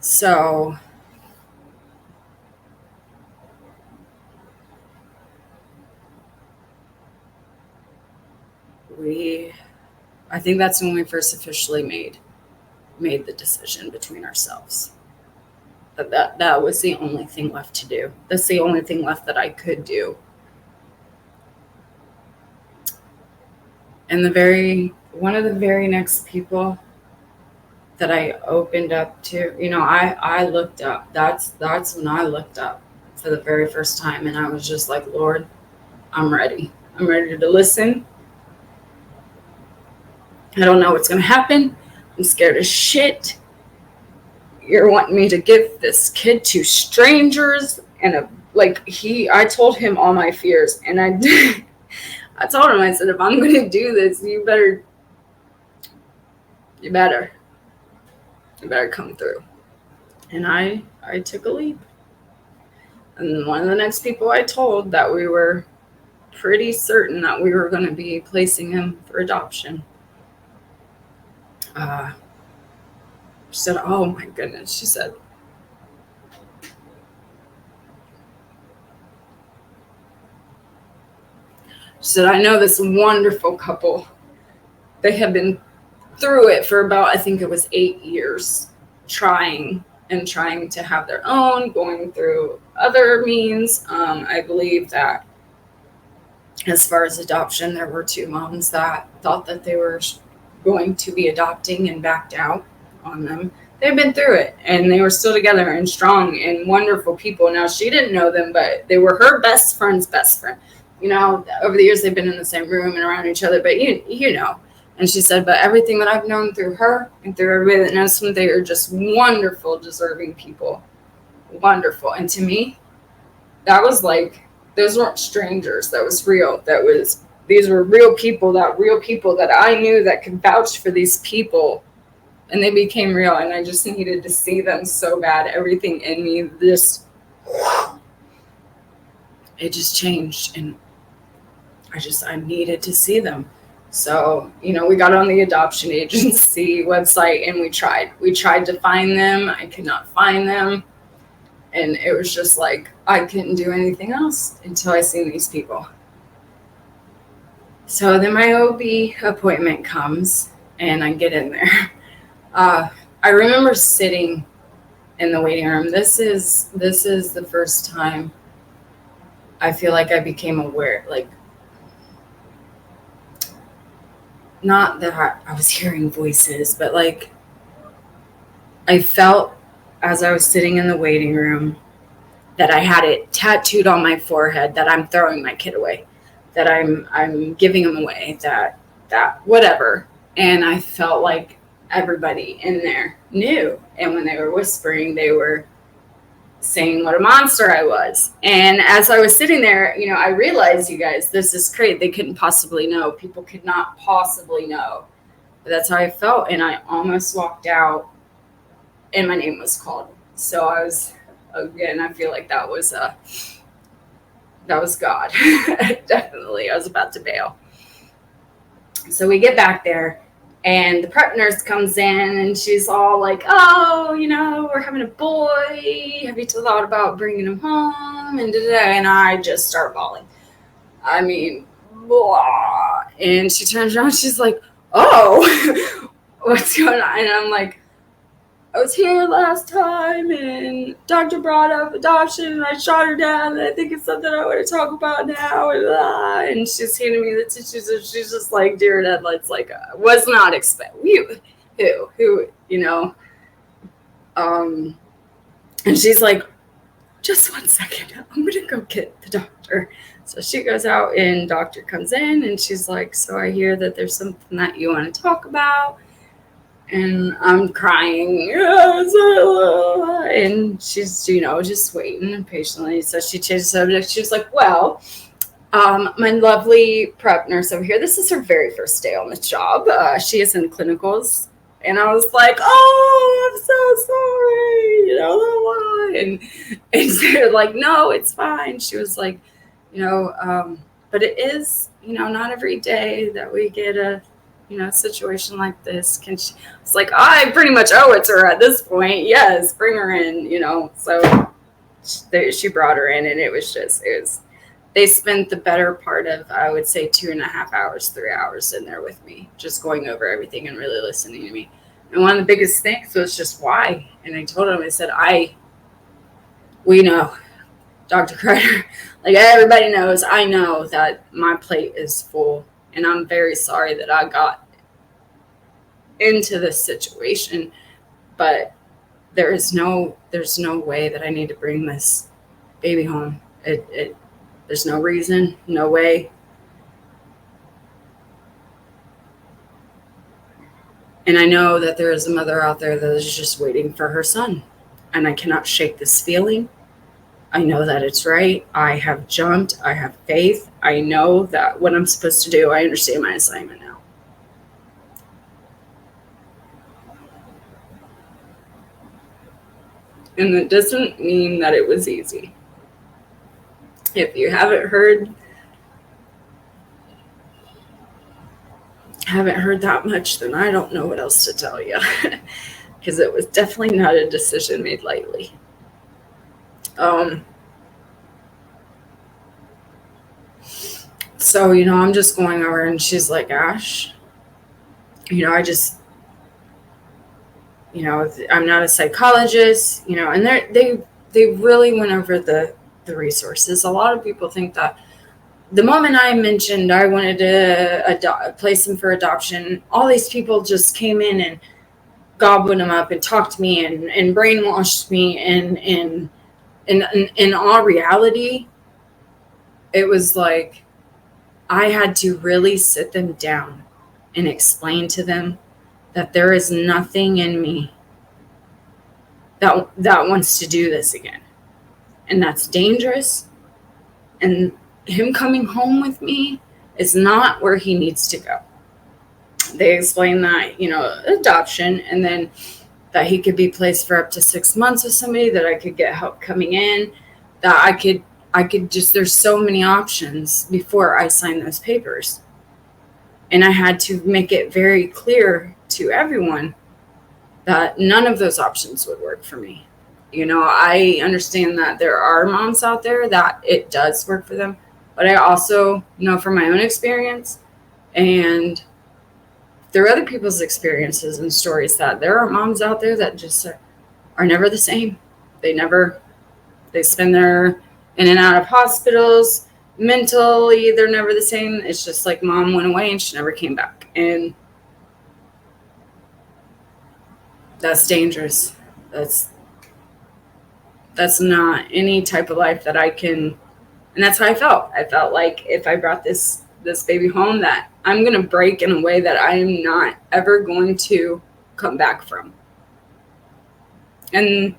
so I think that's when we first officially made the decision between ourselves. That was the only thing left to do. That's the only thing left that I could do. And one of the very next people that I opened up to, I looked up. That's when I looked up for the very first time, and I was just like, Lord, I'm ready. I'm ready to listen. I don't know what's going to happen. I'm scared as shit. You're wanting me to give this kid to strangers, and I told him all my fears, and I told him, I said, if I'm going to do this, you better come through. And I took a leap. And one of the next people I told that we were pretty certain that we were going to be placing him for adoption. She said, oh my goodness. She said, I know this wonderful couple. They have been through it for about, I think it was 8 years, trying to have their own, going through other means. I believe that as far as adoption, there were 2 moms that thought that they were going to be adopting and backed out on them. They've been through it, and they were still together and strong and wonderful people. Now, she didn't know them, but they were her best friend's best friend. Over the years, they've been in the same room and around each other, but you know. And she said, but everything that I've known through her and through everybody that knows them, they are just wonderful, deserving people. Wonderful. And to me, that was like, those weren't strangers. That was real. These were real people that I knew that could vouch for these people. And they became real. And I just needed to see them so bad. Everything in me, it just changed. And I needed to see them. So, we got on the adoption agency website, and we tried to find them. I could not find them. And it was just like, I couldn't do anything else until I seen these people. So then my OB appointment comes, and I get in there. I remember sitting in the waiting room. This is the first time I feel like I became aware, like, not that I was hearing voices, but like I felt as I was sitting in the waiting room that I had it tattooed on my forehead that I'm throwing my kid away, that I'm giving him away, that whatever. And I felt like everybody in there knew. And when they were whispering, they were saying what a monster I was. And as I was sitting there, I realized, you guys, this is crazy. They couldn't possibly know. People could not possibly know. But that's how I felt. And I almost walked out and my name was called. So I was, again, I feel like that was God. Definitely. I was about to bail. So we get back there and the prep nurse comes in and she's all like, oh, we're having a boy. Have you thought about bringing him home? And I just start bawling. I mean, blah. And she turns around, she's like, oh, what's going on? And I'm like, I was here last time and doctor brought up adoption and I shot her down and I think it's something I want to talk about now. And she's handing me the tissues and she's just like deer in headlights, like, was not expecting who, and she's like, just 1 second, I'm going to go get the doctor. So she goes out and doctor comes in and she's like, so I hear that there's something that you want to talk about. And I'm crying, and she's, just waiting patiently. So she changed the subject. She was like, well, my lovely prep nurse over here, this is her very first day on the job. She is in clinicals. And I was like, oh, I'm so sorry, and they're like, no, it's fine. She was like, but it is, not every day that we get a situation like this. It's like, I pretty much owe it to her at this point. Yes, bring her in, So she brought her in, and they spent the better part of, I would say, 2.5 hours, 3 hours in there with me, just going over everything and really listening to me. And one of the biggest things was just why. And I told him, I said, we know, Dr. Kreider, like everybody knows, I know that my plate is full. And I'm very sorry that I got into this situation, but there's no way that I need to bring this baby home. There's no reason, no way. And I know that there is a mother out there that is just waiting for her son, and I cannot shake this feeling. I know that it's right. I have jumped. I have faith. I know that what I'm supposed to do, I understand my assignment now. And it doesn't mean that it was easy. If you haven't heard that much, then I don't know what else to tell you. Because it was definitely not a decision made lightly. So, I'm just going over and she's like, Ash, I just, I'm not a psychologist, and they really went over the resources. A lot of people think that the moment I mentioned I wanted to place him for adoption, all these people just came in and gobbled him up and talked to me and brainwashed me. And in all reality, it was like I had to really sit them down and explain to them that there is nothing in me that wants to do this again. And that's dangerous. And him coming home with me is not where he needs to go. They explained that, adoption, and then that he could be placed for up to 6 months with somebody, that I could get help coming in, that I could just, there's so many options before I sign those papers. And I had to make it very clear to everyone that none of those options would work for me. I understand that there are moms out there that it does work for them, but I also know from my own experience and through other people's experiences and stories that there are moms out there that just are never the same. They spend their in and out of hospitals. Mentally, they're never the same. It's just like mom went away and she never came back. And that's dangerous. That's not any type of life that I can. And that's how I felt. I felt like if I brought this baby home, that I'm going to break in a way that I am not ever going to come back from. And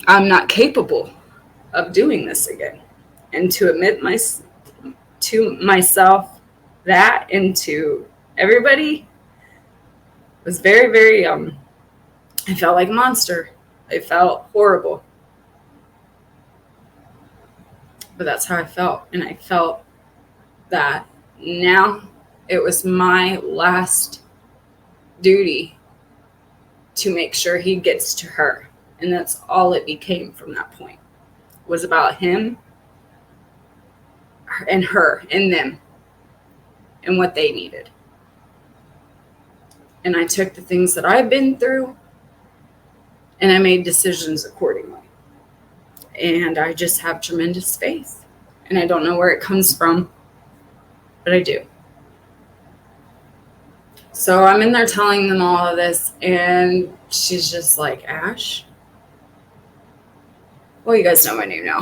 I'm not capable of doing this again. And to admit to myself that, and to everybody, was very, very, I felt like a monster. I felt horrible. But that's how I felt. And I felt that now it was my last duty to make sure he gets to her. And that's all it became from that point. It was about him and her and them and what they needed. And I took the things that I've been through and I made decisions accordingly. And I just have tremendous faith. And I don't know where it comes from, but I do. So I'm in there telling them all of this, and she's just like, Ash? Well, you guys know my name now.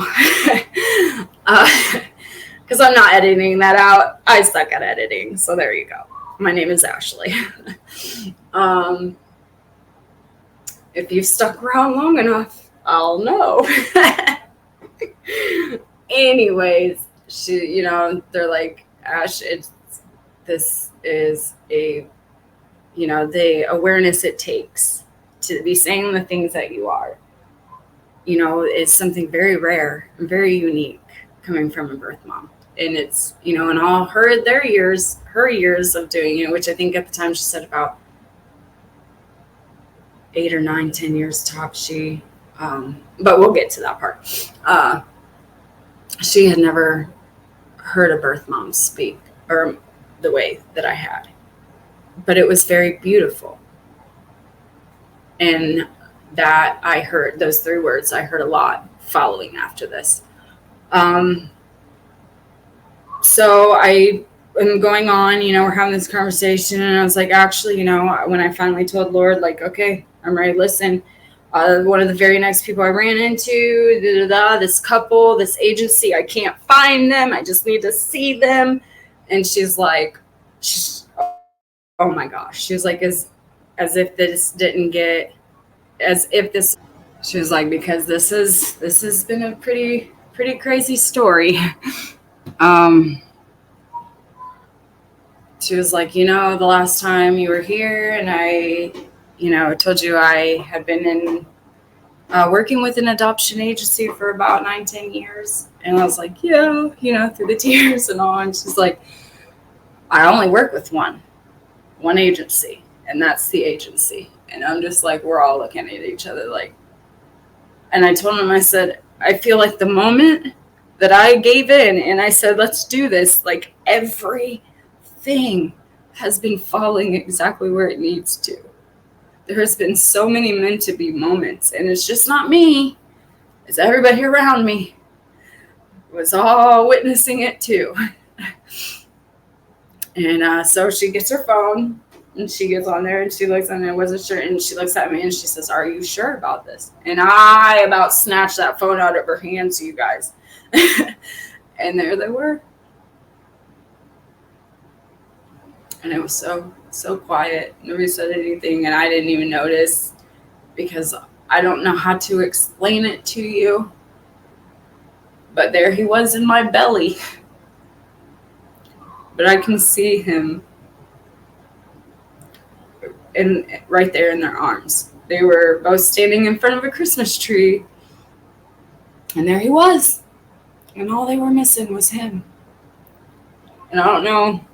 Because I'm not editing that out. I suck at editing, so there you go. My name is Ashley. If you've stuck around long enough, I'll know. Anyways, they're like, Ash, this is a, the awareness it takes to be saying the things that you are, is something very rare and very unique coming from a birth mom. And it's, in all her years of doing it, which I think at the time she said about 8 or 9, 10 years tops. But we'll get to that part. She had never heard a birth mom speak or the way that I had, but it was very beautiful. And that I heard those 3 words, I heard a lot following after this. So I am going on, we're having this conversation, and I was like, actually, when I finally told Lord, like, okay, I'm ready to listen. One of the very next people I ran into, this couple, this agency, I can't find them. I just need to see them. And she's like, oh my gosh. She was like, as if this didn't get, she was like, because this has been a pretty crazy story. She was like, the last time you were here and I told you I had been in working with an adoption agency for about 9-10 years. And I was like, yeah, through the tears and all. And she's like, I only work with one agency, and that's the agency. And I'm just like, we're all looking at each other like, and I told him, I said, I feel like the moment that I gave in and I said, let's do this, like everything has been falling exactly where it needs to. There has been so many meant to be moments, and it's just not me. It's everybody around me was all witnessing it too. And so she gets her phone and she gets on there and she looks, and I wasn't sure, and she looks at me and she says, are you sure about this? And I about snatched that phone out of her hands, you guys. And there they were. And it was so quiet. Nobody said anything, and I didn't even notice because I don't know how to explain it to you. But there he was in my belly. But I can see him right there in their arms. They were both standing in front of a Christmas tree. And there he was. And all they were missing was him. And I don't know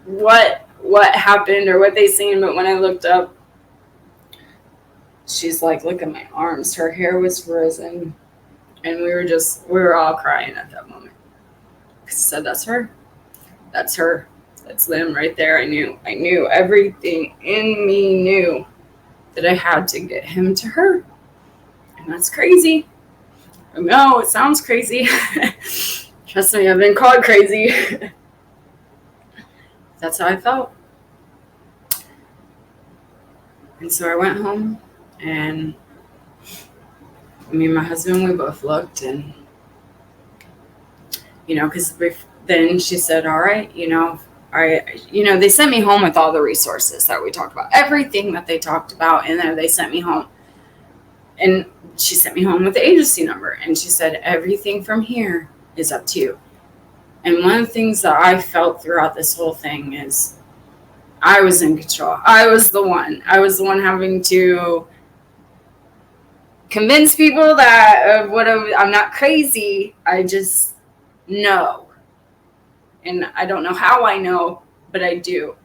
what happened or what they seen, but when I looked up, she's like, look at my arms. Her hair was frozen. And we were all crying at that moment. I said, that's her. That's her. That's them right there. I knew everything in me knew that I had to get him to her. And that's crazy. I know it sounds crazy. Trust me, I've been called crazy. That's how I felt. And so I went home, and me and my husband, we both looked, and, because then she said, all right, they sent me home with all the resources that we talked about, everything that they talked about, and then they sent me home. And she sent me home with the agency number, and she said, everything from here is up to you. And one of the things that I felt throughout this whole thing is I was in control. I was the one having to convince people that I'm not crazy. I just know. And I don't know how I know, but I do.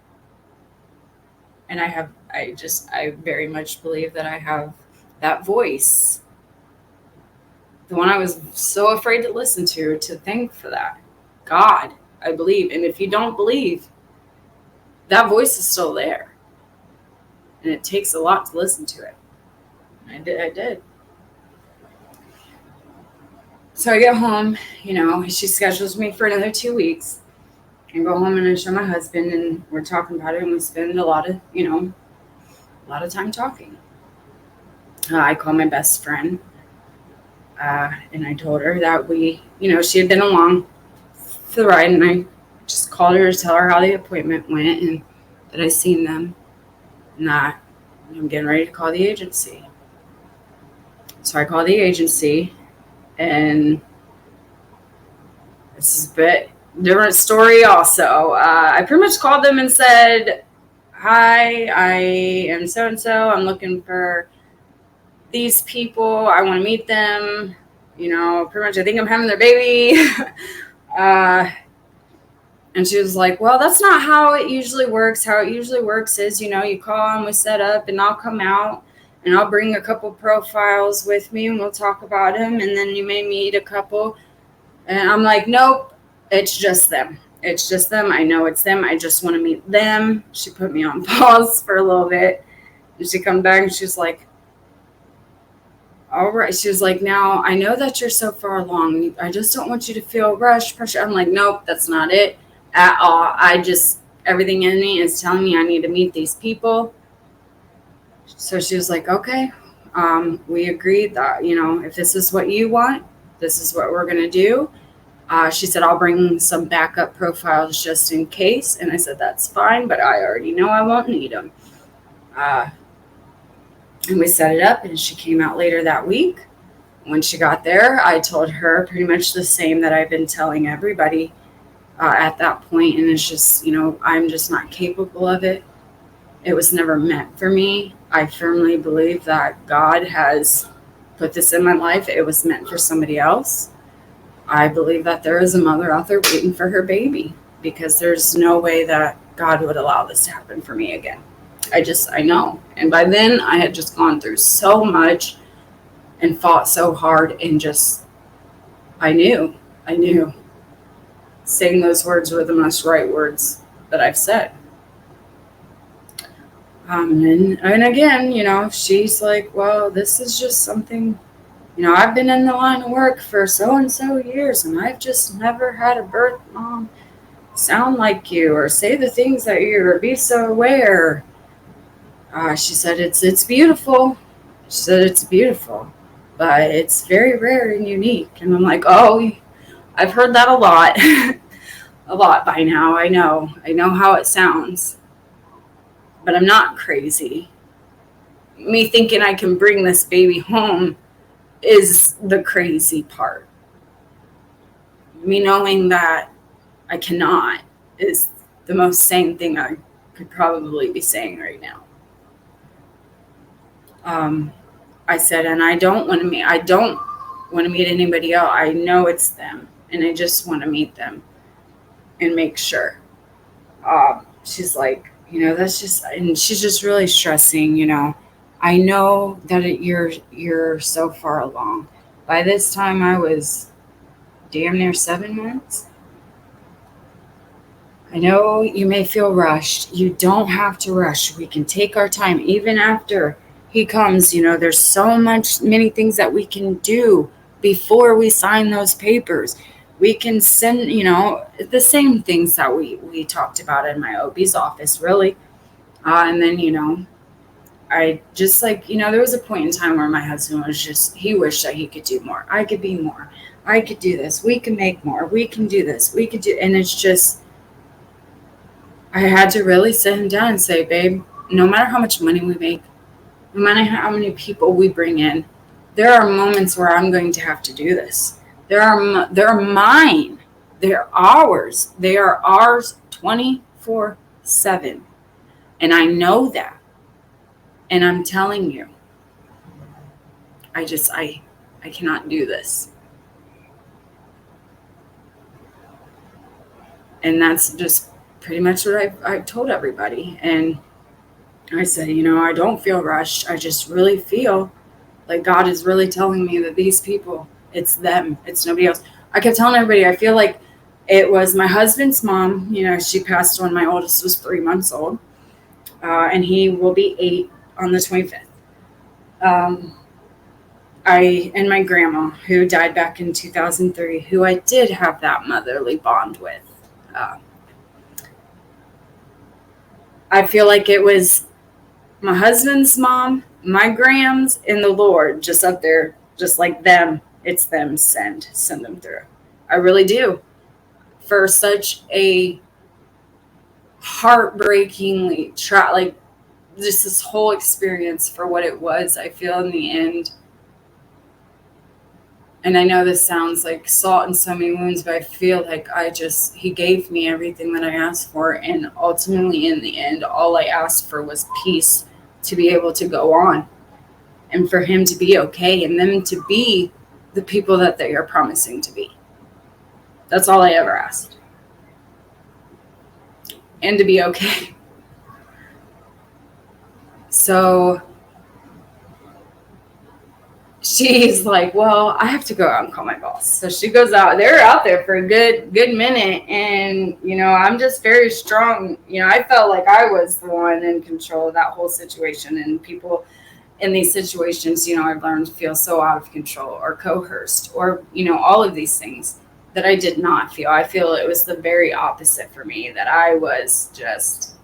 And I very much believe that I have that voice. The one I was so afraid to listen to thank for that. God, I believe. And if you don't believe, that voice is still there. And it takes a lot to listen to it. I did. So I get home, she schedules me for another 2 weeks. And go home and I show my husband, and we're talking about it, and we spend a lot of time talking. I call my best friend, and I told her that she had been along for the ride, and I just called her to tell her how the appointment went and that I seen them, and that I'm getting ready to call the agency. So I call the agency, and this is a bit different story also. I pretty much called them and said, hi, I am so-and-so. I'm looking for these people. I want to meet them. Pretty much I think I'm having their baby. And she was like, well, that's not how it usually works. How it usually works is, you call and we set up, and I'll come out and I'll bring a couple profiles with me and we'll talk about them. And then you may meet a couple. And I'm like, nope. It's just them. It's just them. I know it's them. I just want to meet them. She put me on pause for a little bit. And she come back and she's like, all right. She was like, now I know that you're so far along. I just don't want you to feel rushed, pressure. I'm like, nope, that's not it at all. Everything in me is telling me I need to meet these people. So she was like, okay, we agreed that, if this is what you want, this is what we're going to do. She said, I'll bring some backup profiles just in case. And I said, that's fine, but I already know I won't need them. And we set it up, and she came out later that week. When she got there, I told her pretty much the same that I've been telling everybody at that point. And it's just, I'm just not capable of it. It was never meant for me. I firmly believe that God has put this in my life. It was meant for somebody else. I believe that there is a mother out there waiting for her baby, because there's no way that God would allow this to happen for me again. I know. And by then I had just gone through so much and fought so hard, and I knew saying those words were the most right words that I've said. And again, she's like, well, this is just something, I've been in the line of work for so-and-so years, and I've just never had a birth mom sound like you or say the things that you, or be so aware. She said, it's beautiful. She said, it's beautiful, but it's very rare and unique. And I'm like, oh, I've heard that a lot, a lot by now. I know how it sounds, but I'm not crazy. Me thinking I can bring this baby home is the crazy part. Me knowing that I cannot is the most sane thing I could probably be saying right now. I said, and I don't want to meet anybody else. I know it's them, and I just want to meet them and make sure. She's like, that's just, and she's just really stressing, I know that you're so far along. By this time I was damn near 7 months. I know you may feel rushed. You don't have to rush. We can take our time. Even after he comes, there's many things that we can do before we sign those papers. We can send, the same things that we talked about in my OB's office, really. And then, I just like, there was a point in time where my husband was just, he wished that he could do more. I could be more. I could do this. We can make more. We can do this. We could do, and it's just, I had to really sit him down and say, babe, no matter how much money we make, no matter how many people we bring in, there are moments where I'm going to have to do this. They're mine. They're ours. They are ours 24/7. And I know that. And I'm telling you, I cannot do this. And that's just pretty much what I've told everybody. And I said, I don't feel rushed. I just really feel like God is really telling me that these people, it's them, it's nobody else. I kept telling everybody, I feel like it was my husband's mom. She passed when my oldest was 3 months old. And he will be 8 on the 25th. And my grandma, who died back in 2003, who I did have that motherly bond with. I feel like it was my husband's mom, my grams, and the Lord just up there, just like them. It's them. Send them through. I really do. For such a heartbreakingly like just this whole experience for what it was, I feel in the end. And I know this sounds like salt in so many wounds, but I feel like he gave me everything that I asked for. And ultimately, in the end, all I asked for was peace to be able to go on and for him to be okay and them to be the people that they are promising to be. That's all I ever asked. And to be okay. So she's like, well, I have to go out and call my boss. So she goes out. They're out there for a good minute. And, I'm just very strong. I felt like I was the one in control of that whole situation. And people in these situations, I've learned to feel so out of control or coerced or, all of these things that I did not feel. I feel it was the very opposite for me, that I was just,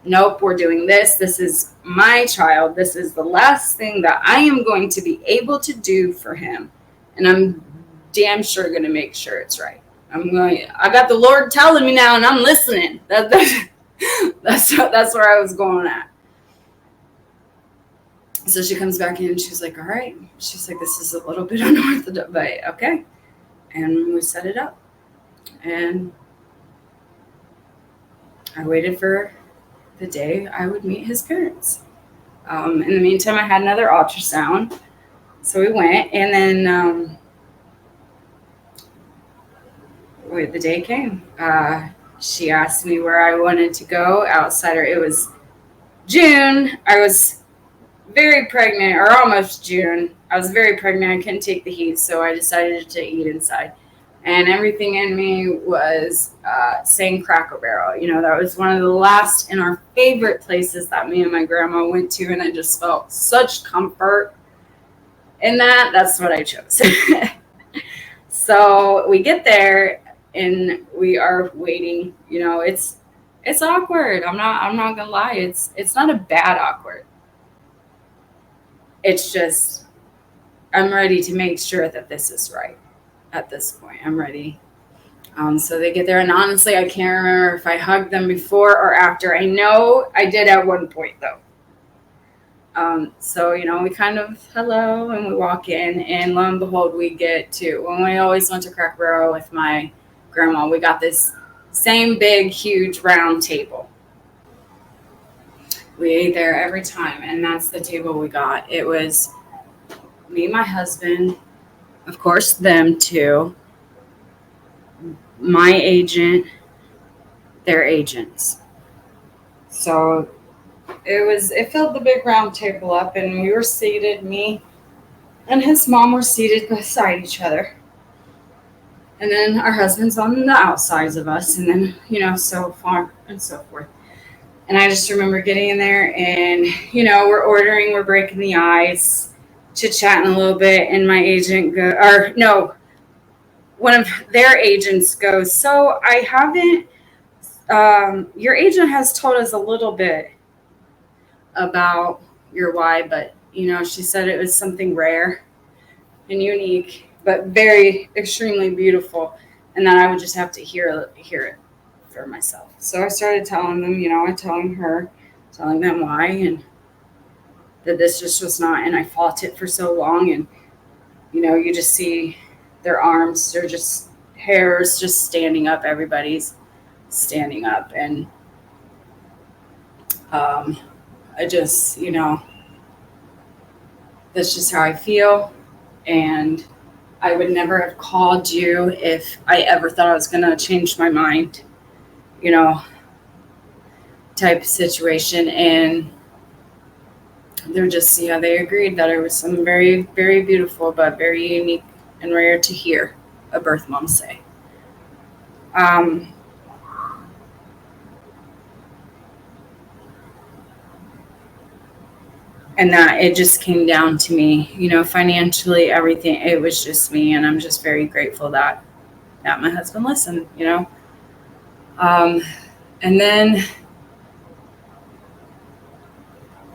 nope, we're doing this. This is my child. This is the last thing that I am going to be able to do for him. And I'm damn sure going to make sure it's right. I got the Lord telling me now and I'm listening. That's where I was going at. So she comes back in and she's like, all right. She's like, this is a little bit unorthodox, but okay. And we set it up. And I waited for the day I would meet his parents. In the meantime, I had another ultrasound. So we went, and then the day came. She asked me where I wanted to go outside her. It was June. I was very pregnant, or almost June. I was very pregnant. I couldn't take the heat, so I decided to eat inside. And everything in me was saying Cracker Barrel. That was one of the last in our favorite places that me and my grandma went to, and I just felt such comfort in that. That's what I chose. So we get there, and we are waiting. It's awkward. I'm not gonna lie. It's not a bad awkward. It's just I'm ready to make sure that this is right. At this point, I'm ready. So they get there, and honestly, I can't remember if I hugged them before or after. I know I did at one point, though. So, we kind of hello, and we walk in, and lo and behold, we get to, when we always went to Cracker Barrel with my grandma, we got this same big, huge, round table. We ate there every time, and that's the table we got. It was me, my husband, of course, them two, my agent, their agents. So it filled the big round table up, and we were seated, me and his mom were seated beside each other. And then our husband's on the outsides of us, and then, so far and so forth. And I just remember getting in there, and, we're ordering, we're breaking the ice, chit-chatting a little bit, and my agent one of their agents goes, so I haven't, your agent has told us a little bit about your why, but she said it was something rare and unique, but very extremely beautiful, and that I would just have to hear it for myself. So I started telling them, telling them why, and that this just was not, and I fought it for so long, and you just see their arms, they're just hairs just standing up, everybody's standing up, and I just, that's just how I feel, and I would never have called you if I ever thought I was going to change my mind, you know, type of situation. And they're just, they agreed that it was something very, very beautiful, but very unique and rare to hear a birth mom say. And that it just came down to me, financially, everything, it was just me. And I'm just very grateful that my husband listened, and then,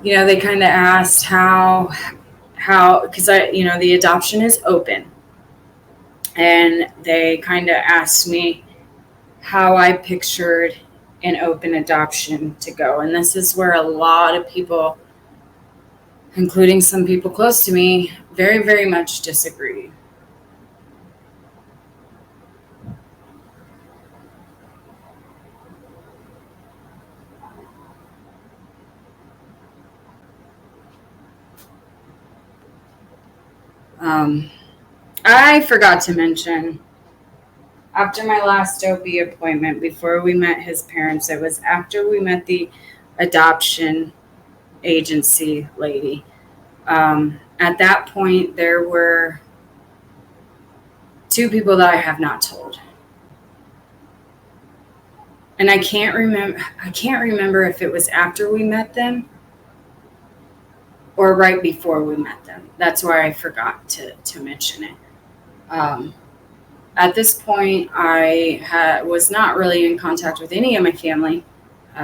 they kind of asked how, because the adoption is open, and they kind of asked me how I pictured an open adoption to go. And this is where a lot of people, including some people close to me, very, very much disagree. I forgot to mention, after my last OB appointment, before we met his parents, it was after we met the adoption agency lady. At that point, there were 2 people that I have not told. And I can't remember if it was after we met them or right before we met them. That's why I forgot to mention it. At this point, I was not really in contact with any of my family.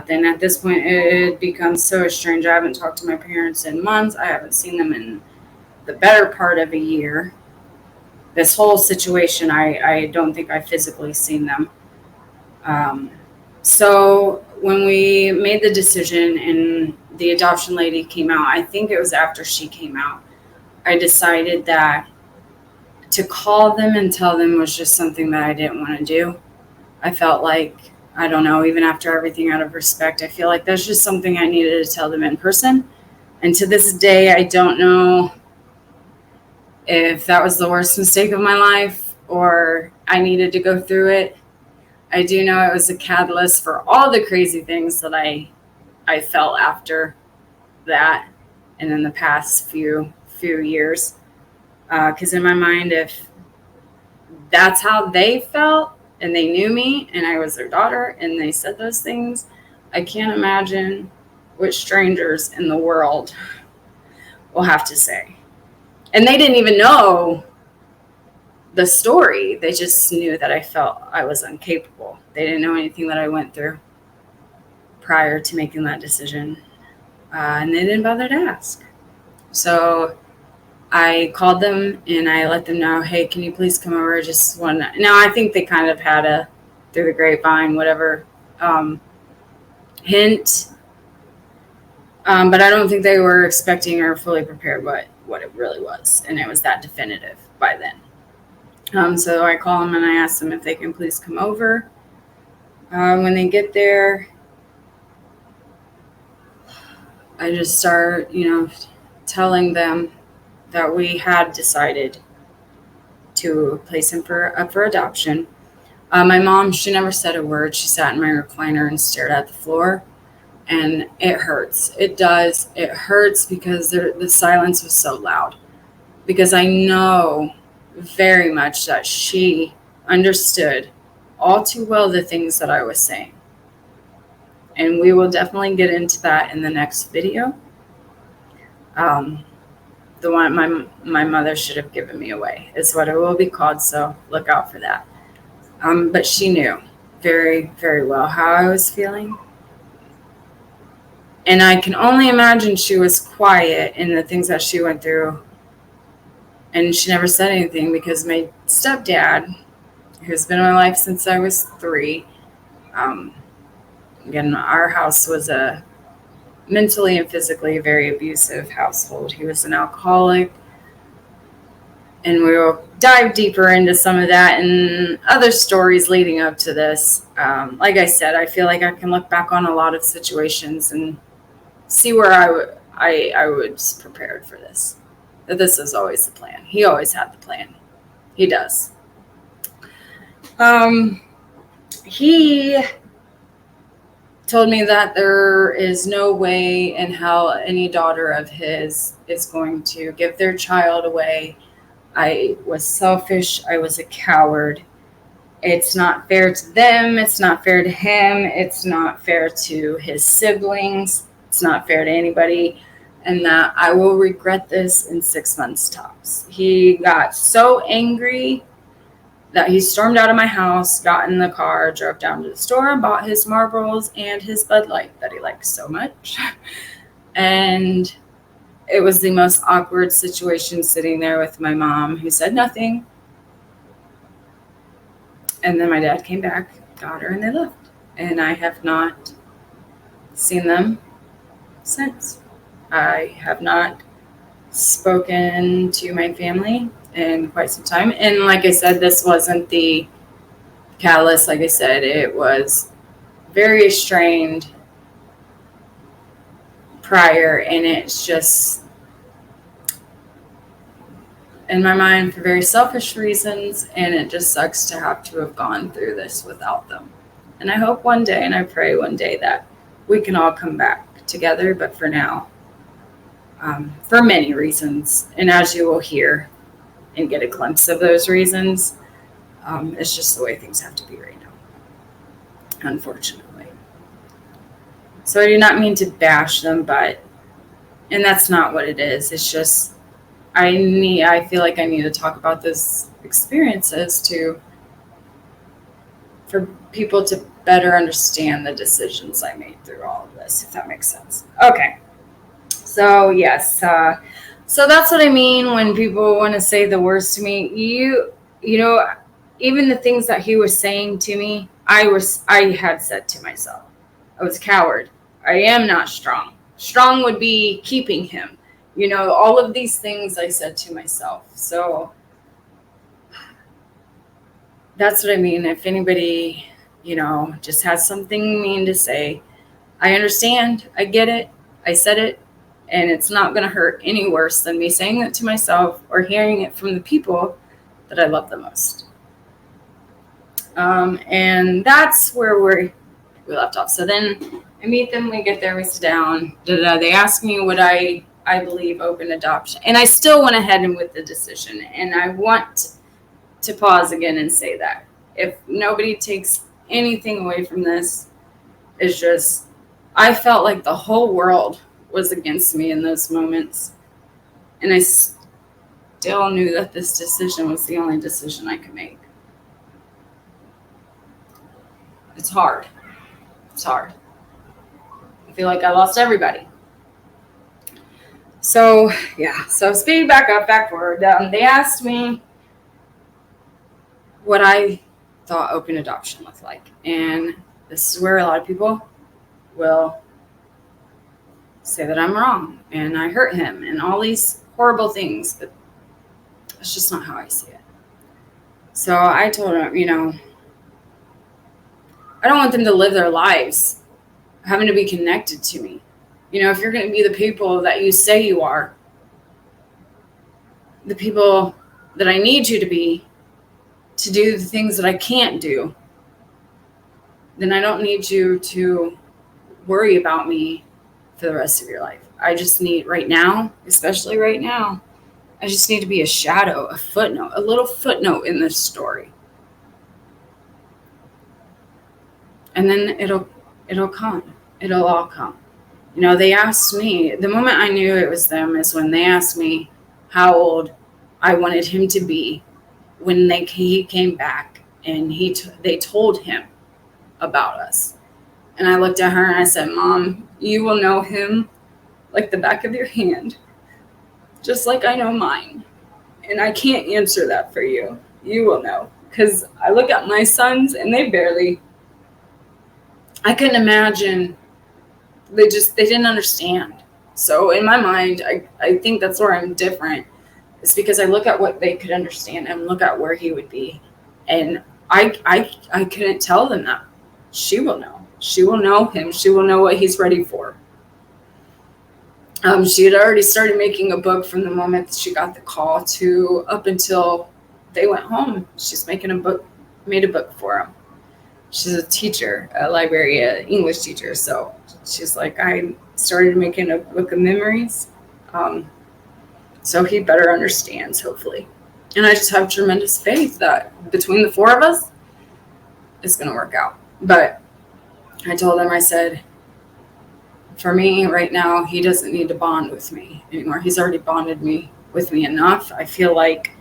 Then at this point, it becomes so estranged. I haven't talked to my parents in months. I haven't seen them in the better part of a year. This whole situation, I don't think I've physically seen them. So when we made the decision and the adoption lady came out, I think it was after she came out, I decided that to call them and tell them was just something that I didn't want to do. I felt like, I don't know, even after everything, out of respect, I feel like that's just something I needed to tell them in person. And to this day, I don't know if that was the worst mistake of my life or I needed to go through it. I do know it was a catalyst for all the crazy things that I felt after that and in the past few years. Because in my mind, if that's how they felt and they knew me and I was their daughter and they said those things, I can't imagine what strangers in the world will have to say. And they didn't even know the story. They just knew that I felt I was incapable. They didn't know anything that I went through prior to making that decision. And they didn't bother to ask. So I called them and I let them know, hey, can you please come over? Just one. Now, I think they kind of had a, through the grapevine, whatever, hint. But I don't think they were expecting or fully prepared what it really was. And it was that definitive by then. So I call them and I ask them if they can please come over. When they get there, I just start, telling them that we had decided to place him up for adoption. My mom, she never said a word. She sat in my recliner and stared at the floor. And it hurts. It does. It hurts because the silence was so loud. Because I know very much that she understood all too well the things that I was saying. And we will definitely get into that in the next video. The the one my mother should have given me away is what it will be called. So look out for that. But she knew very, very well how I was feeling. And I can only imagine she was quiet in the things that she went through. And she never said anything because my stepdad, who's been in my life since I was 3, again, our house was a mentally and physically very abusive household. He was an alcoholic. And we will dive deeper into some of that and other stories leading up to this. Like I said, I feel like I can look back on a lot of situations and see where I was prepared for this. That this was always the plan. He always had the plan. He does. He told me that there is no way in hell any daughter of his is going to give their child away. I was selfish. I was a coward. It's not fair to them. It's not fair to him. It's not fair to his siblings. It's not fair to anybody. And that I will regret this in 6 months tops. He got so angry that he stormed out of my house, got in the car, drove down to the store, and bought his Marlboros and his Bud Light that he likes so much. And it was the most awkward situation sitting there with my mom, who said nothing. And then my dad came back, got her, and they left. And I have not seen them since. I have not spoken to my family in quite some time. And like I said, this wasn't the catalyst. Like I said, it was very strained prior, and it's just in my mind for very selfish reasons, and it just sucks to have to have gone through this without them. And I hope one day, and I pray one day, that we can all come back together. But for now, for many reasons, and as you will hear and get a glimpse of those reasons, it's just the way things have to be right now, unfortunately. So I do not mean to bash them, and that's not what it is. It's just I feel like I need to talk about those experiences for people to better understand the decisions I made through all of this, if that makes sense. Okay. So yes, so that's what I mean when people want to say the worst to me. You know, even the things that he was saying to me, I had said to myself, I was a coward. I am not strong. Strong would be keeping him. You know, all of these things I said to myself. So that's what I mean. If anybody, just has something mean to say, I understand. I get it. I said it. And it's not going to hurt any worse than me saying it to myself or hearing it from the people that I love the most. And that's where we left off. So then I meet them, we get there, we sit down. They ask me what I believe open adoption. And I still went ahead and with the decision. And I want to pause again and say that if nobody takes anything away from this, it's just, I felt like the whole world was against me in those moments. And I still knew that this decision was the only decision I could make. It's hard. It's hard. I feel like I lost everybody. So, yeah. So speed back up, back forward. They asked me what I thought open adoption looked like. And this is where a lot of people will say that I'm wrong and I hurt him and all these horrible things. But that's just not how I see it. So I told him, I don't want them to live their lives having to be connected to me. If you're going to be the people that you say you are, the people that I need you to be, to do the things that I can't do, then I don't need you to worry about me for the rest of your life. I just need right now, especially right now, I just need to be a shadow, a footnote, a little footnote in this story. And then it'll come. It'll all come. They asked me, the moment I knew it was them is when they asked me, how old I wanted him to be when he came back and they told him about us. And I looked at her and I said, Mom, you will know him like the back of your hand, just like I know mine. And I can't answer that for you. You will know. Because I look at my sons and I couldn't imagine. They didn't understand. So in my mind, I think that's where I'm different. It's because I look at what they could understand and look at where he would be. And I couldn't tell them that. She will know. She will know him. She will know what he's ready for. She had already started making a book from the moment that she got the call to up until they went home. She's made a book for him. She's a teacher, a library, an English teacher. So she's like, I started making a book of memories. So he better understands, hopefully. And I just have tremendous faith that between the four of us, it's going to work out. But I told him, I said, for me right now, he doesn't need to bond with me anymore. He's already bonded with me enough. I feel like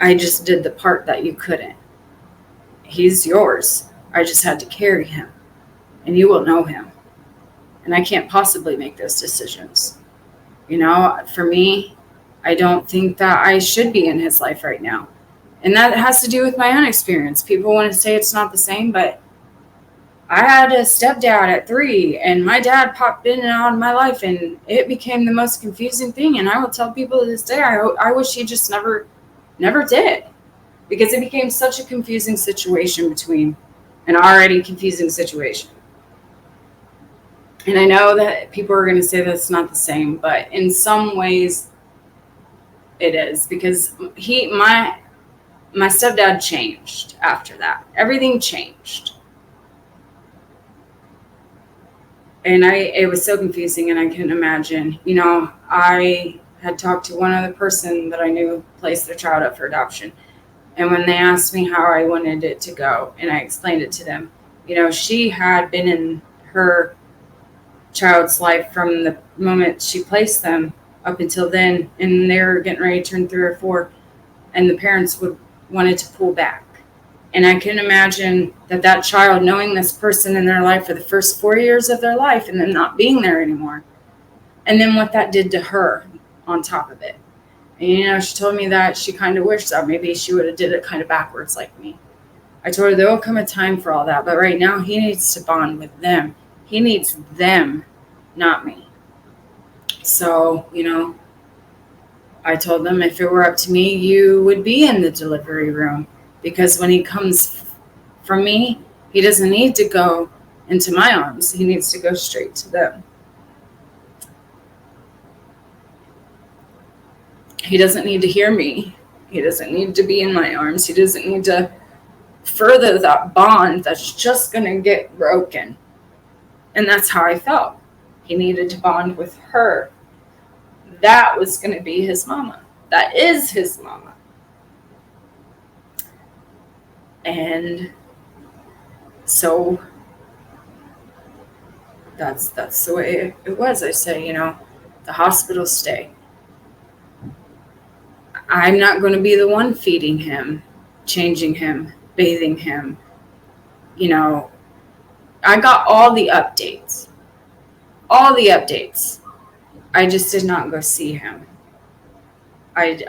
I just did the part that you couldn't. He's yours. I just had to carry him, and you will know him. And I can't possibly make those decisions. You know, for me, I don't think that I should be in his life right now. And that has to do with my own experience. People want to say it's not the same, but I had a stepdad at 3, and my dad popped in and out of my life, and it became the most confusing thing. And I will tell people to this day, I wish he just never did, because it became such a confusing situation between an already confusing situation. And I know that people are going to say that's not the same, but in some ways it is, because my stepdad changed after that. Everything changed. And it was so confusing, and I couldn't imagine. You know, I had talked to one other person that I knew placed their child up for adoption. And when they asked me how I wanted it to go, and I explained it to them, you know, she had been in her child's life from the moment she placed them up until then, and they were getting ready to turn 3 or 4, and the parents wanted to pull back. And I can imagine that child knowing this person in their life for the first 4 years of their life and then not being there anymore. And then what that did to her on top of it. And, you know, she told me that she kind of wished that maybe she would have did it kind of backwards like me. I told her there will come a time for all that. But right now he needs to bond with them. He needs them, not me. So, you know, I told them if it were up to me, you would be in the delivery room. Because when he comes from me, he doesn't need to go into my arms. He needs to go straight to them. He doesn't need to hear me. He doesn't need to be in my arms. He doesn't need to further that bond that's just going to get broken. And that's how I felt. He needed to bond with her. That was going to be his mama. That is his mama. And so that's the way it was. I say, you know, the hospital stay. I'm not going to be the one feeding him, changing him, bathing him. You know, I got all the updates. All the updates. I just did not go see him. But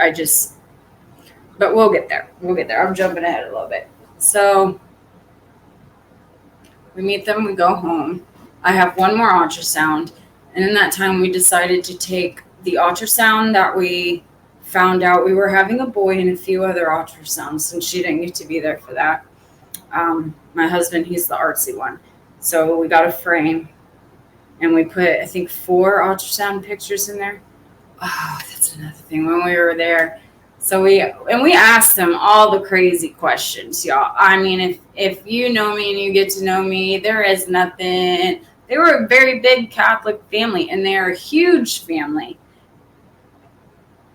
we'll get there. I'm jumping ahead a little bit. So we meet them, we go home. I have one more ultrasound. And in that time, we decided to take the ultrasound that we found out we were having a boy and a few other ultrasounds, and she didn't get to be there for that. My husband, he's the artsy one. So we got a frame, and we put, I think, 4 ultrasound pictures in there. Oh, that's another thing. When we were there, so we asked them all the crazy questions, y'all. I mean, if you know me and you get to know me, there is nothing. They were a very big Catholic family, and they're a huge family.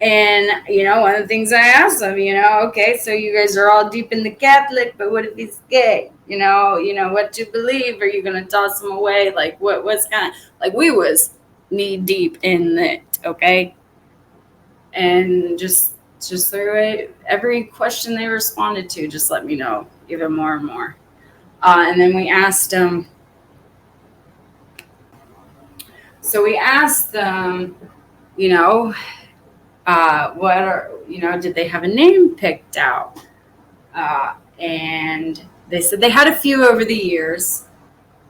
And, you know, one of the things I asked them, you know, okay, so you guys are all deep in the Catholic, but what if he's gay? You know, what you believe? Are you going to toss him away? Like, what's kind of, like, we was knee deep in it, okay? and just through it, every question they responded to just let me know even more and more. And then we asked them. So we asked them, you know, what are, did they have a name picked out? And they said they had a few over the years,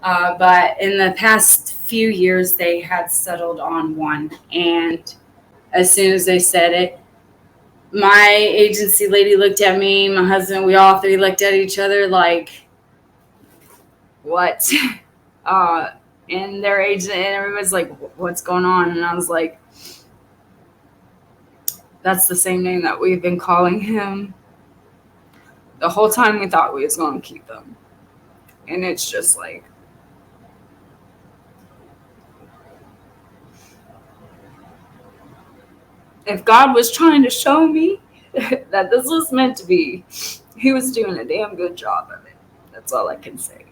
but in the past few years they had settled on one. And as soon as they said it, my agency lady looked at me, my husband, we all three looked at each other like, what? And their agent and everybody's like, what's going on? And I was like, that's the same name that we've been calling him the whole time. We thought we was going to keep him. And it's just like, if God was trying to show me that this was meant to be, he was doing a damn good job of it. That's all I can say.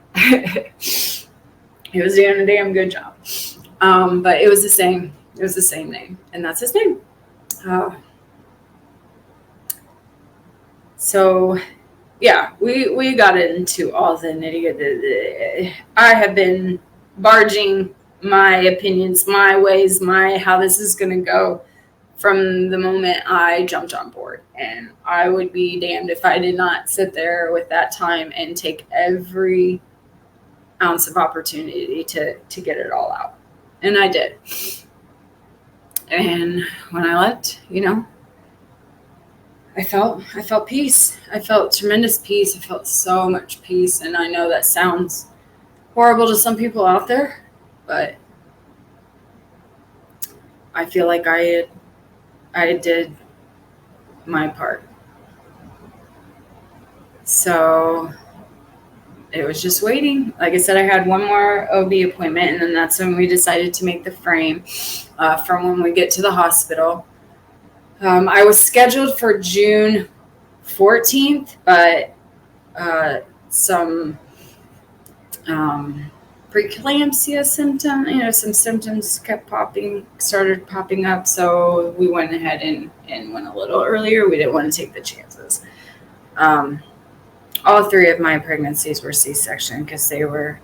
He was doing a damn good job. But it was the same. It was the same name. And that's his name. So, yeah, we got into all the nitty-gritty. I have been barging my opinions, my ways, how this is going to go from the moment I jumped on board. And I would be damned if I did not sit there with that time and take every ounce of opportunity to get it all out. And I did. And when I left, I felt peace. I felt tremendous peace. I felt so much peace. And I know that sounds horrible to some people out there, but I feel like I did my part. So it was just waiting. Like I said, I had one more OB appointment, and then that's when we decided to make the frame from when we get to the hospital. I was scheduled for June 14th, but some preeclampsia symptom, some symptoms started popping up. So we went ahead and went a little earlier. We didn't want to take the chances. All three of my pregnancies were C-section because they were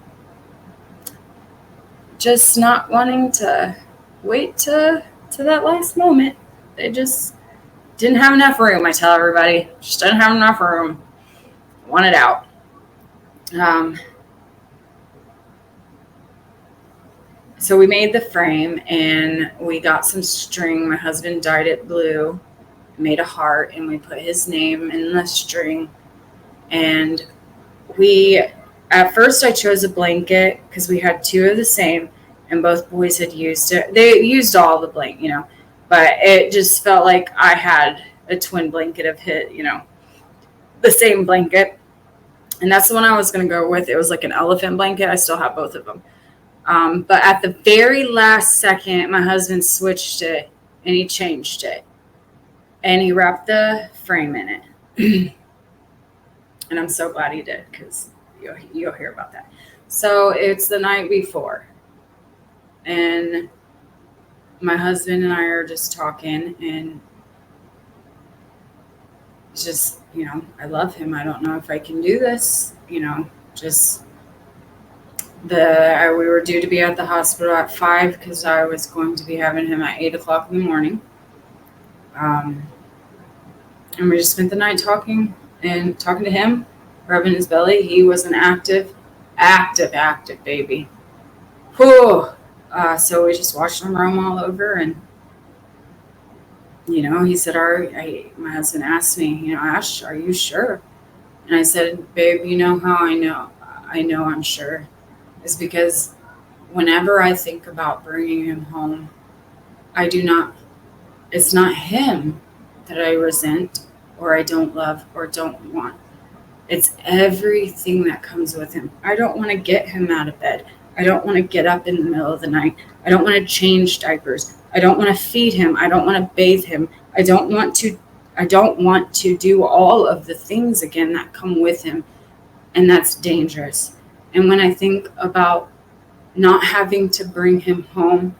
just not wanting to wait to that last moment. They just didn't have enough room. I tell everybody, just didn't have enough room. Want it out. So we made the frame and we got some string. My husband dyed it blue, made a heart, and we put his name in the string. And at first I chose a blanket because we had two of the same and both boys had used it. They used all the blanket, but it just felt like I had a twin blanket of the same blanket. And that's the one I was going to go with. It was like an elephant blanket. I still have both of them. But at the very last second, my husband switched it and he changed it. And he wrapped the frame in it. And I'm so glad he did because you'll hear about that. So it's the night before. And my husband and I are just talking, and it's just, I love him. I don't know if I can do this, just we were due to be at the hospital at 5 because I was going to be having him at 8 o'clock in the morning. And we just spent the night talking to him, rubbing his belly. He was an active baby. Whew. So we just watched him roam all over, and he said, my husband asked me, Ash, are you sure? And I said, babe, how I know I'm sure is because whenever I think about bringing him home, it's not him that I resent or I don't love or don't want. It's everything that comes with him. I don't want to get him out of bed. I don't want to get up in the middle of the night. I don't want to change diapers. I don't want to feed him. I don't want to bathe him. I don't want to do all of the things again that come with him. And that's dangerous. And when I think about not having to bring him home,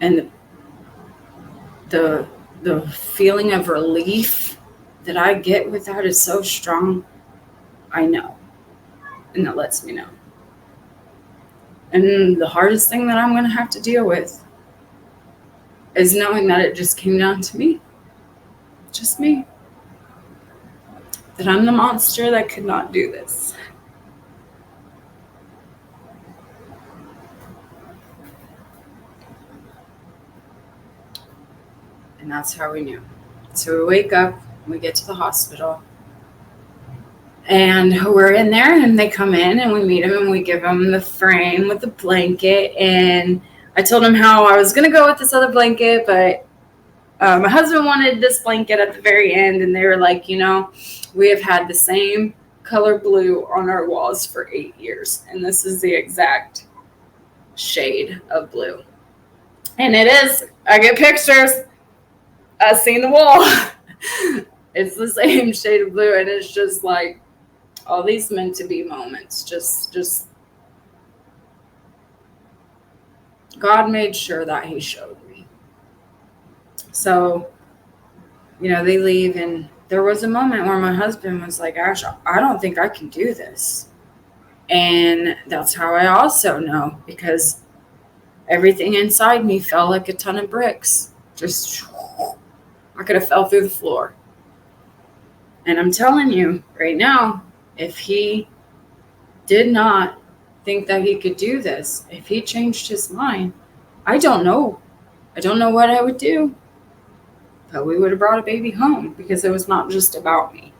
And the feeling of relief that I get with that is so strong. I know. And that lets me know. And the hardest thing that I'm going to have to deal with is knowing that it just came down to me. Just me. That I'm the monster that could not do this. And that's how we knew. So we wake up, we get to the hospital, and we're in there, and they come in, and we meet him, and we give him the frame with the blanket. And I told him how I was going to go with this other blanket, but my husband wanted this blanket at the very end, and they were like, we have had the same color blue on our walls for 8 years, and this is the exact shade of blue. And it is. I get pictures. I've seen the wall. It's the same shade of blue, and it's just like all these meant to be moments. Just God made sure that He showed me. So, they leave, and there was a moment where my husband was like, Ash, I don't think I can do this. And that's how I also know, because everything inside me felt like a ton of bricks. Just, I could have fell through the floor. And I'm telling you right now, if he did not think that he could do this, if he changed his mind, I don't know. I don't know what I would do. But we would have brought a baby home, because it was not just about me.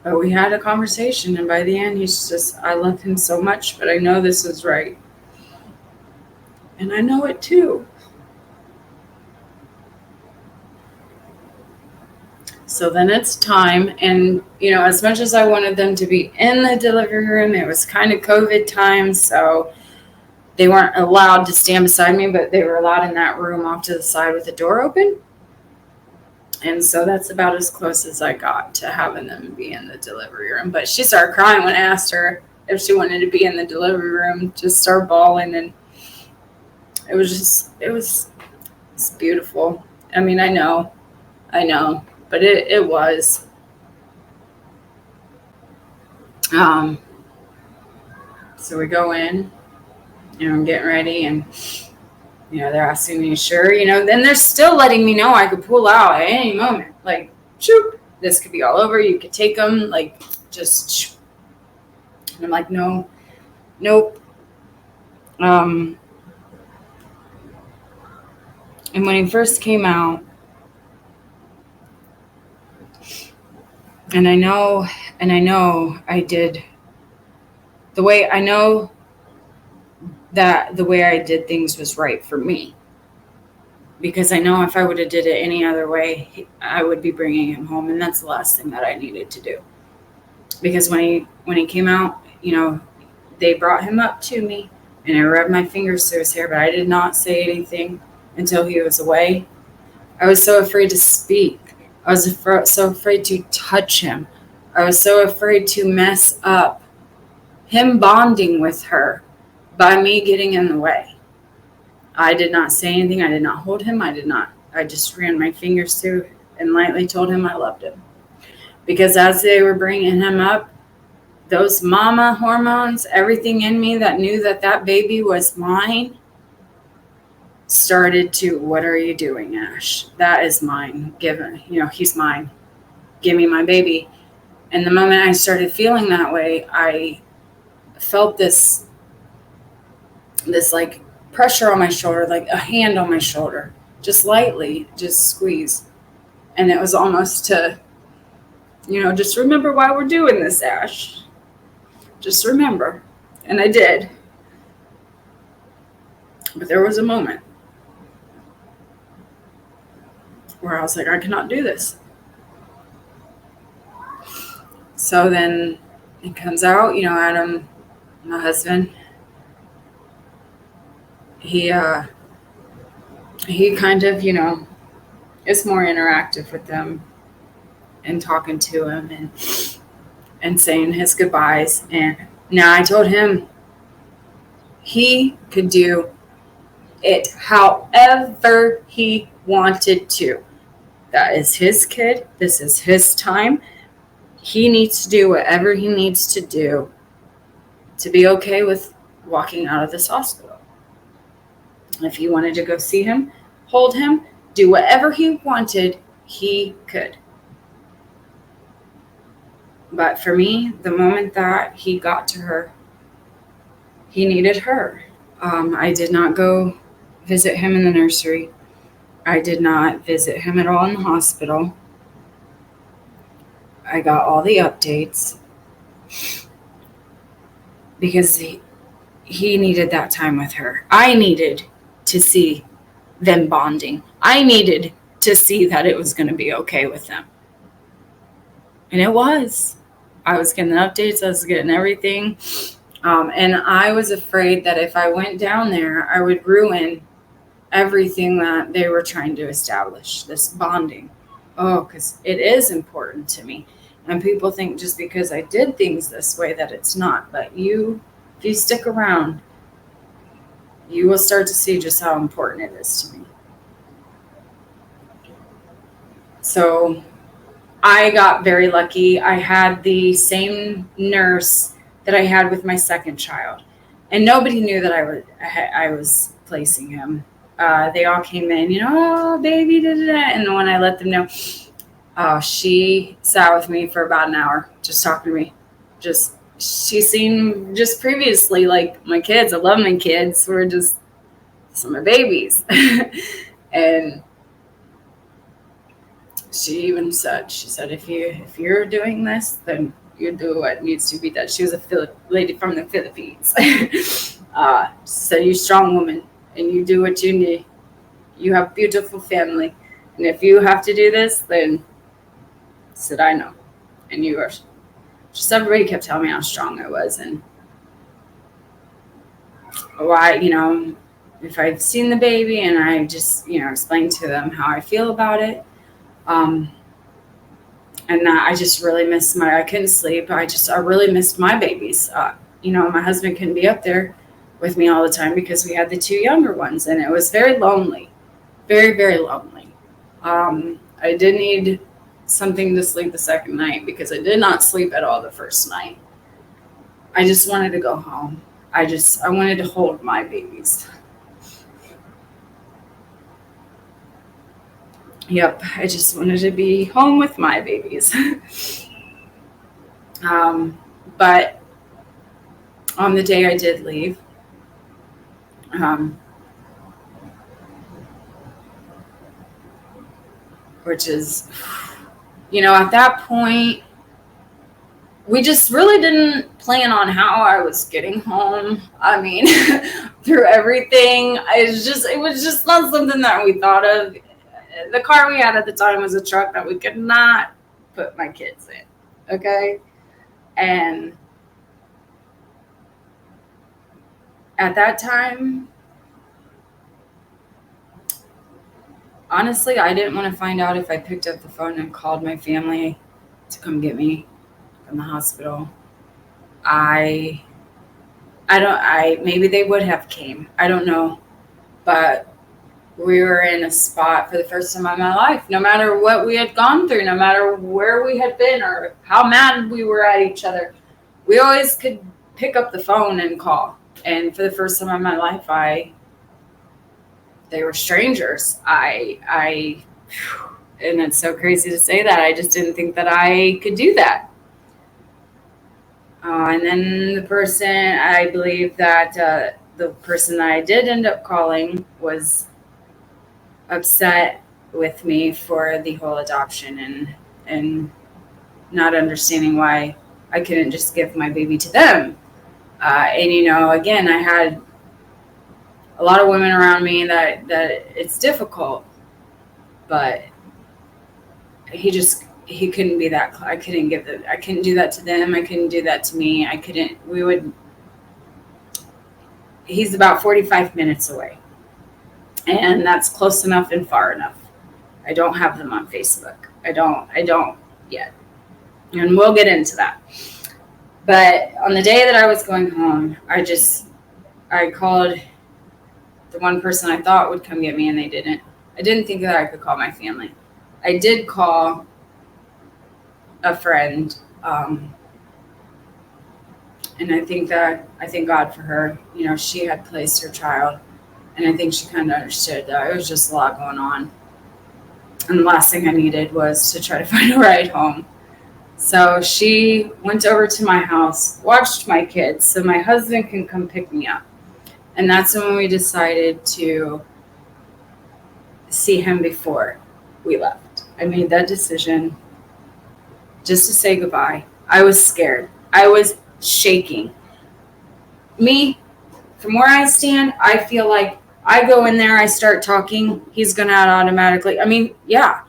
But we had a conversation, and by the end, he's just, I love him so much, but I know this is right. And I know it too. So then it's time, and, as much as I wanted them to be in the delivery room, it was kind of COVID time, so they weren't allowed to stand beside me, but they were allowed in that room off to the side with the door open. And so that's about as close as I got to having them be in the delivery room. But she started crying when I asked her if she wanted to be in the delivery room, just started bawling. And it's beautiful. I mean, I know, but it was. So we go in, I'm getting ready, and they're asking me, sure, then they're still letting me know I could pull out at any moment. Like, shoot, this could be all over. You could take them, like, just shoot. And I'm like, no, nope. And when he first came out, and I know I did the way I know that the way I did things was right for me. Because I know if I would have did it any other way, I would be bringing him home, and that's the last thing that I needed to do. Because when he came out, they brought him up to me, and I rubbed my fingers through his hair, but I did not say anything until he was away. I was so afraid to speak. I was so afraid to touch him. I was so afraid to mess up him bonding with her by me getting in the way. I did not say anything. I did not hold him. I just ran my fingers through and lightly told him I loved him. Because as they were bringing him up, those mama hormones, everything in me that knew that baby was mine, started to, what are you doing, Ash? That is mine. He's mine. Give me my baby. And the moment I started feeling that way, I felt this like pressure on my shoulder, like a hand on my shoulder, just lightly, just squeeze. And it was almost to, just remember why we're doing this, Ash. Just remember. And I did. But there was a moment where I was like, I cannot do this. So then it comes out, Adam, my husband, he kind of, is more interactive with them and talking to him and saying his goodbyes. And now I told him, He could do it however he wanted to. That is his kid. This is his time. He needs to do whatever he needs to do to be okay with walking out of this hospital. If he wanted to go see him, hold him, do whatever he wanted, he could. But for me, the moment that he got to her, he needed her. I did not go visit him in the nursery. I did not visit him at all in the hospital. I got all the updates because he needed that time with her. I needed to see them bonding. I needed to see that it was going to be okay with them. And it was. I was getting updates. I was getting everything. And I was afraid that if I went down there, I would ruin everything that they were trying to establish, this bonding. Oh, because it is important to me. And people think just because I did things this way that it's not. But if you stick around, you will start to see just how important it is to me. So I got very lucky. I had the same nurse that I had with my second child. And nobody knew that I was placing him. They all came in, oh, baby, and when I let them know, she sat with me for about an hour, just talking to me. She seemed just previously like my kids. I love my kids. We're just some of my babies. And she even said, if you're doing this, then you do what needs to be done. She was a lady from the Philippines. So you're a strong woman, and you do what you need. You have a beautiful family, and if you have to do this, then said I know, and you are. Just everybody kept telling me how strong I was, and why, if I've seen the baby, and I just, explained to them how I feel about it. And that I just really missed I couldn't sleep. I really missed my babies. My husband couldn't be up there with me all the time because we had the two younger ones, and it was very lonely, very, very lonely. I did need something to sleep the second night because I did not sleep at all the first night. I just wanted to go home. I wanted to hold my babies. Yep, I just wanted to be home with my babies. But on the day I did leave, which is, at that point, we just really didn't plan on how I was getting home. I mean, through everything, it was just not something that we thought of. The car we had at the time was a truck that we could not put my kids in. Okay. And at that time, honestly, I didn't want to find out if I picked up the phone and called my family to come get me from the hospital. Maybe they would have came. I don't know. But we were in a spot for the first time in my life. No matter what we had gone through, no matter where we had been or how mad we were at each other, we always could pick up the phone and call. And for the first time in my life, they were strangers. And it's so crazy to say that. I just didn't think that I could do that. And then I believe that the person that I did end up calling was upset with me for the whole adoption and not understanding why I couldn't just give my baby to them. Again, I had a lot of women around me that it's difficult, but he couldn't be that. I couldn't do that to them. I couldn't do that to me. He's about 45 minutes away. And that's close enough and far enough. I don't have them on Facebook. I don't yet. And we'll get into that. But on the day that I was going home, I I called the one person I thought would come get me, and they didn't. I didn't think that I could call my family. I did call a friend, and I thank God for her. You know, she had placed her child, and I think she kind of understood that it was just a lot going on. And the last thing I needed was to try to find a ride home. So she went over to my house, watched my kids, so my husband can come pick me up. And that's when we decided to see him before we left. I made that decision just to say goodbye. I was scared. I was shaking. Me, from where I stand, I feel like I go in there, I start talking, he's going to automatically, yeah,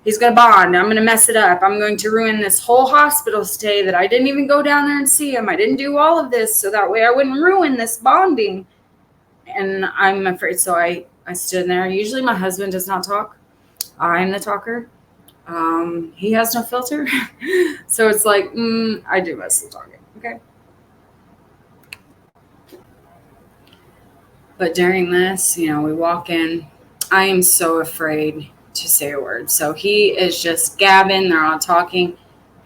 he's going to bond. I'm going to mess it up. I'm going to ruin this whole hospital stay that I didn't even go down there and see him. I didn't do all of this so that way I wouldn't ruin this bonding. And I'm afraid. So I stood there. Usually my husband does not talk. I'm the talker. He has no filter. So it's like, I do most of the talking. Okay. But during this, we walk in. I am so afraid to say a word. So he is just gabbing. They're all talking.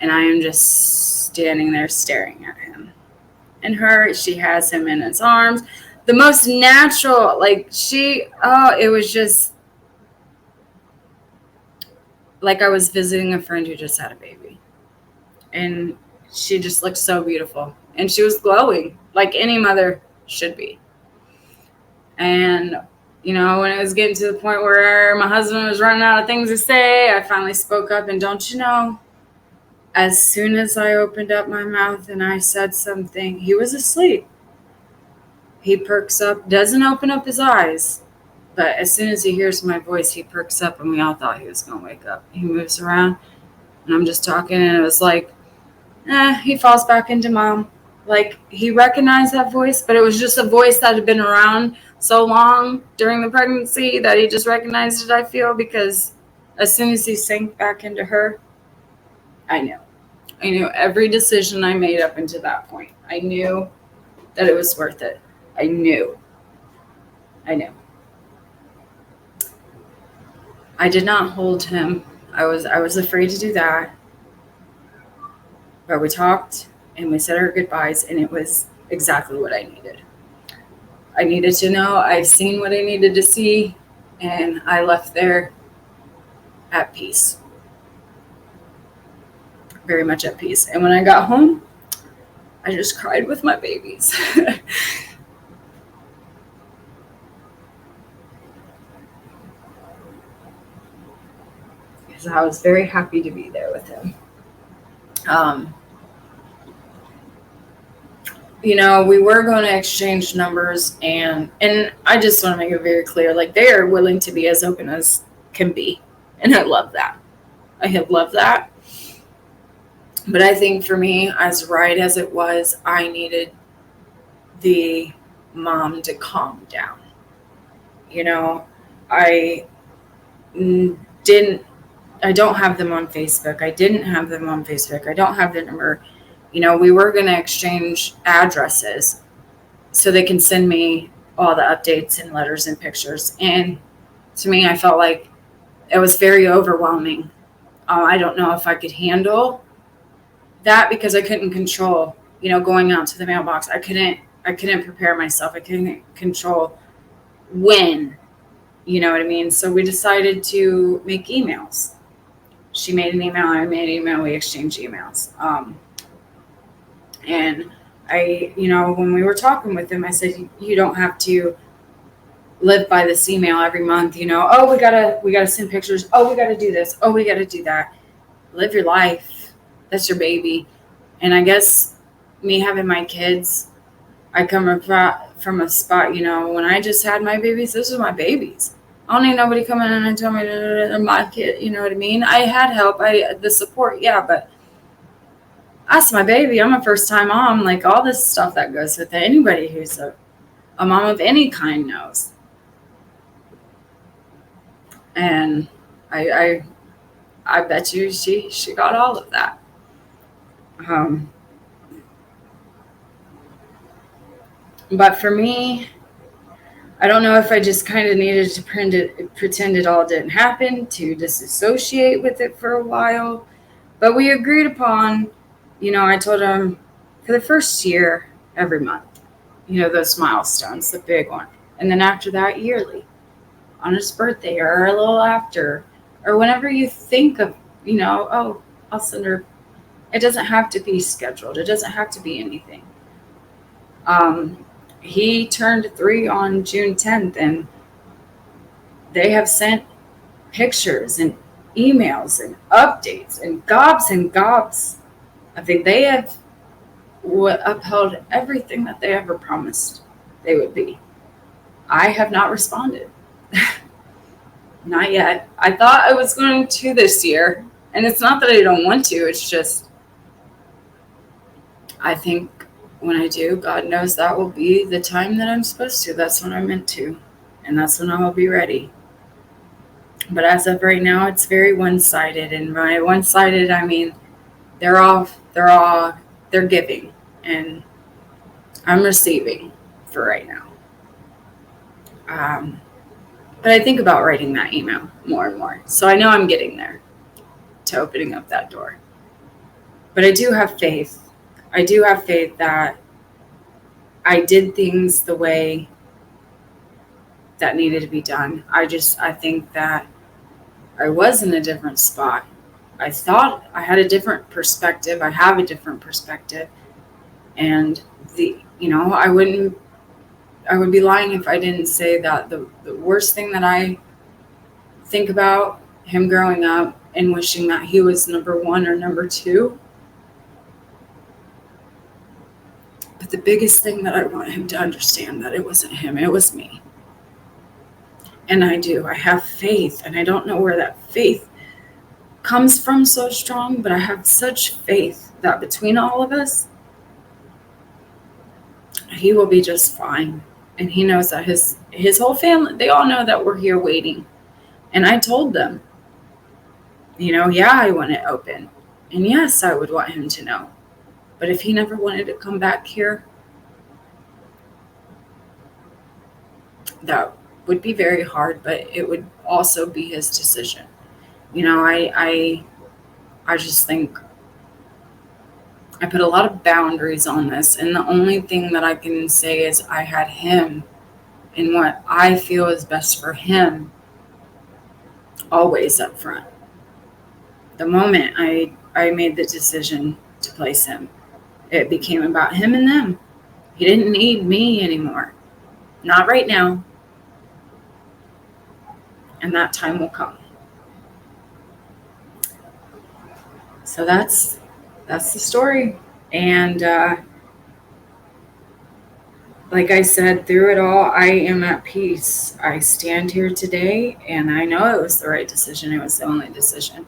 And I am just standing there staring at him. And she has him in his arms. The most natural, it was just like I was visiting a friend who just had a baby. And she just looked so beautiful. And she was glowing like any mother should be. And, when it was getting to the point where my husband was running out of things to say, I finally spoke up. And don't you know, as soon as I opened up my mouth and I said something, he was asleep. He perks up, doesn't open up his eyes. But as soon as he hears my voice, he perks up, and we all thought he was going to wake up. He moves around, and I'm just talking, and it was like, he falls back into mom. Like, he recognized that voice, but it was just a voice that had been around so long during the pregnancy that he just recognized it, I feel, because as soon as he sank back into her, I knew. I knew every decision I made up until that point. I knew that it was worth it. I knew. I did not hold him. I was afraid to do that. But we talked and we said our goodbyes, and it was exactly what I needed. I needed to know. I've seen what I needed to see, and I left there at peace. Very much at peace. And when I got home, I just cried with my babies. Because I was very happy to be there with him. We were going to exchange numbers, and I just want to make it very clear, like, they are willing to be as open as can be. And I love that. I have loved that. But I think for me, as right as it was, I needed the mom to calm down. I don't have them on Facebook. I didn't have them on Facebook. I don't have their number. We were going to exchange addresses so they can send me all the updates and letters and pictures. And to me, I felt like it was very overwhelming. I don't know if I could handle that because I couldn't control, going out to the mailbox. I couldn't prepare myself. I couldn't control when, you know what I mean? So we decided to make emails. She made an email, I made an email, we exchanged emails. And I, when we were talking with him, I said, you don't have to live by this email every month, oh, we gotta send pictures. Oh, we gotta do this. Oh, we gotta do that. Live your life. That's your baby. And I guess me having my kids, I come from a spot, when I just had my babies, those are my babies. I don't need nobody coming in and telling me they're my kid, you know what I mean? I had help, the support, yeah, but that's my baby. I'm a first-time mom, like all this stuff that goes with it. Anybody who's a mom of any kind knows. And I bet you she got all of that. But for me, I don't know if I just kind of needed to pretend it all didn't happen, to disassociate with it for a while. But we agreed upon, I told him for the first year, every month, those milestones, the big one. And then after that, yearly, on his birthday or a little after, or whenever you think of, oh, I'll send her. It doesn't have to be scheduled, it doesn't have to be anything. He turned 3 on June 10th, and they have sent pictures and emails and updates and gobs and gobs. I think they have upheld everything that they ever promised they would be. I have not responded. Not yet. I thought I was going to this year. And it's not that I don't want to, it's just, I think when I do, God knows that will be the time that I'm supposed to. That's when I'm meant to. And that's when I will be ready. But as of right now, it's very one-sided. And by one-sided, I mean they're giving, and I'm receiving for right now. But I think about writing that email more and more. So I know I'm getting there to opening up that door. But I do have faith. I do have faith that I did things the way that needed to be done. I think that I was in a different spot. I thought I had a different perspective. I have a different perspective. And I would be lying if I didn't say that the worst thing that I think about him growing up and wishing that he was number 1 or number 2. But the biggest thing that I want him to understand, that it wasn't him, it was me. And I have faith, and I don't know where that faith comes from so strong, but I have such faith that between all of us, he will be just fine. And he knows that his whole family, they all know that we're here waiting. And I told them, yeah, I want it open. And yes, I would want him to know. But if he never wanted to come back here, that would be very hard, but it would also be his decision. I just think I put a lot of boundaries on this, and the only thing that I can say is I had him and what I feel is best for him always up front. The moment I made the decision to place him, it became about him and them. He didn't need me anymore. Not right now. And that time will come. So that's the story. And like I said, through it all, I am at peace. I stand here today, and I know it was the right decision. It was the only decision.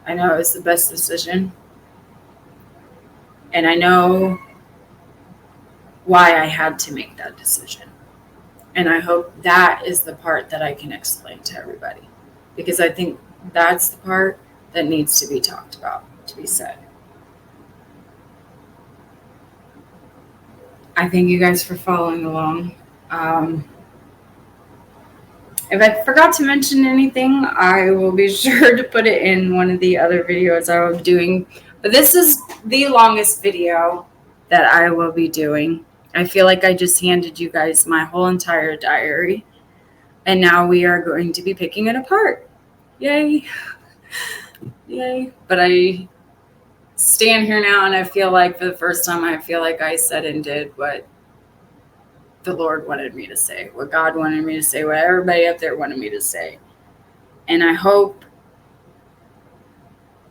I know it was the best decision. And I know why I had to make that decision. And I hope that is the part that I can explain to everybody. Because I think that's the part that needs to be talked about, to be said. I thank you guys for following along. If I forgot to mention anything, I will be sure to put it in one of the other videos I will be doing. But this is the longest video that I will be doing. I feel like I just handed you guys my whole entire diary. And now we are going to be picking it apart. Yay. Yay. But I stand here now, and I feel like for the first time, I feel like I said and did what the Lord wanted me to say, what God wanted me to say, what everybody up there wanted me to say. And I hope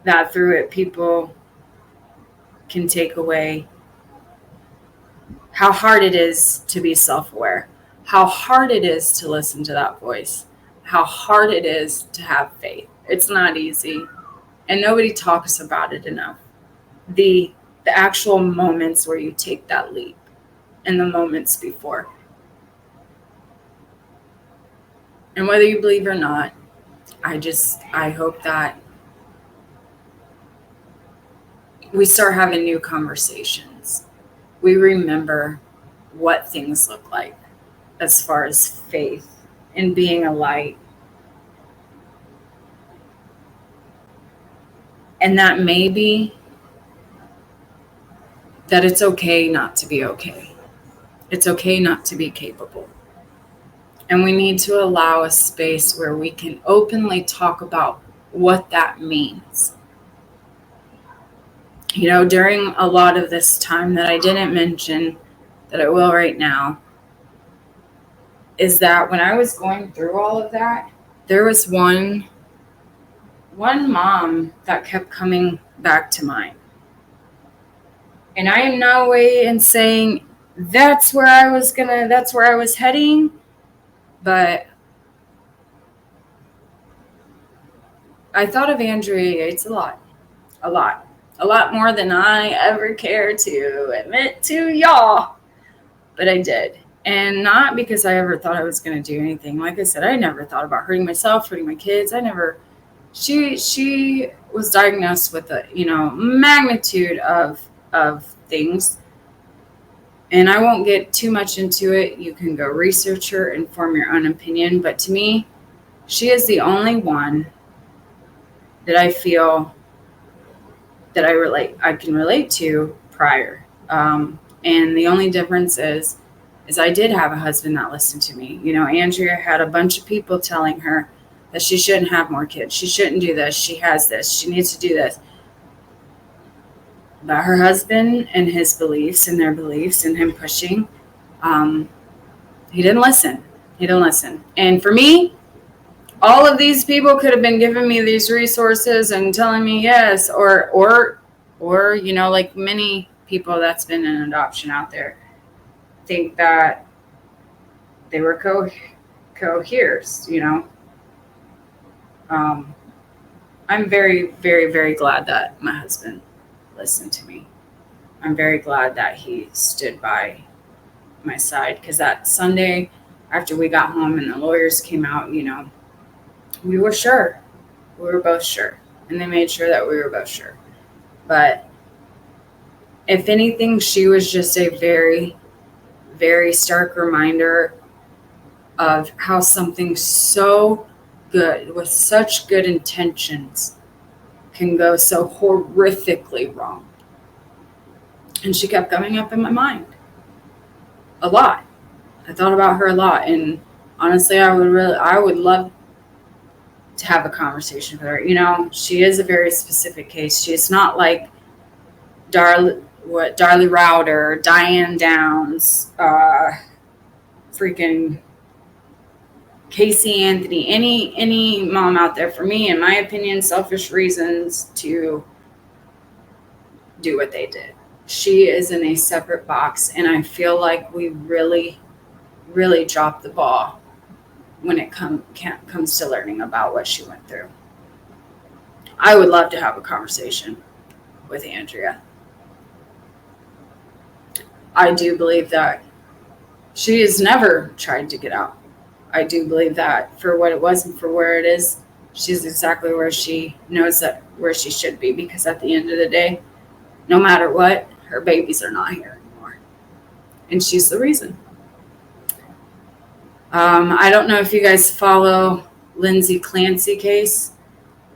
that through it, people can take away how hard it is to be self-aware, how hard it is to listen to that voice, how hard it is to have faith. It's not easy, and nobody talks about it enough. The actual moments where you take that leap and the moments before. And whether you believe or not, I hope that we start having new conversations. We remember what things look like as far as faith and being a light. And that may be that it's okay not to be okay. It's okay not to be capable. And we need to allow a space where we can openly talk about what that means. You know, during a lot of this time that I didn't mention, that I will right now, is that when I was going through all of that, there was one mom that kept coming back to mind. And I am no way in saying that's where I was heading, but I thought of Andrea Yates a lot more than I ever care to admit to y'all, but I did. And not because I ever thought I was going to do anything. Like I said, I never thought about hurting myself, hurting my kids. She was diagnosed with a, magnitude of things. And I won't get too much into it. You can go research her and form your own opinion. But to me, she is the only one that I feel that I can relate to prior. And the only difference is I did have a husband that listened to me. You know, Andrea had a bunch of people telling her that she shouldn't have more kids. She shouldn't do this. She has this. She needs to do this. But her husband and his beliefs and their beliefs and him pushing, he didn't listen. And for me, all of these people could have been giving me these resources and telling me yes, or like many people that's been in adoption out there think that they were co-hears, I'm very, very, very glad that my husband listened to me. I'm very glad that he stood by my side, because that Sunday after we got home and the lawyers came out, we were sure. We were both sure. And they made sure that we were both sure. But if anything, she was just a very, very stark reminder of how something so good, with such good intentions, can go so horrifically wrong. And she kept coming up in my mind a lot. I thought about her a lot. And honestly, I would love to have a conversation with her. She is a very specific case. She's not like Darlie Rowder, Diane Downs, freaking Casey Anthony, any mom out there. For me, in my opinion, selfish reasons to do what they did. She is in a separate box, and I feel like we really, really dropped the ball when it comes to learning about what she went through. I would love to have a conversation with Andrea. I do believe that she has never tried to get out. I do believe that for what it was and for where it is, she's exactly where she knows that where she should be, because at the end of the day, no matter what, her babies are not here anymore. And she's the reason. I don't know if you guys follow Lindsay Clancy case.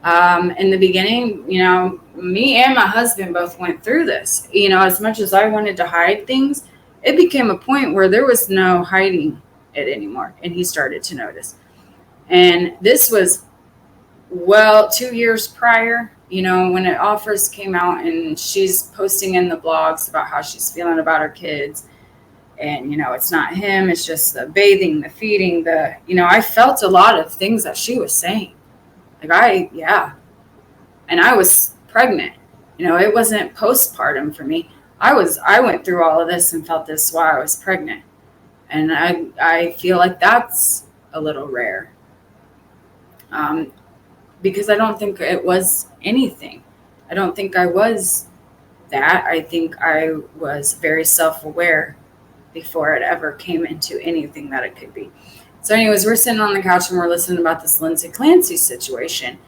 In the beginning, me and my husband both went through this. As much as I wanted to hide things, it became a point where there was no hiding it anymore. And he started to notice. And this was 2 years prior, when it all first came out, and she's posting in the blogs about how she's feeling about her kids. And, it's not him. It's just the bathing, the feeding, I felt a lot of things that she was saying. And I was pregnant. It wasn't postpartum for me. I went through all of this and felt this while I was pregnant. And I feel like that's a little rare. Because I don't think it was anything. I don't think I was that. I think I was very self-aware before it ever came into anything that it could be. So anyways, we're sitting on the couch and we're listening about this Lindsay Clancy situation.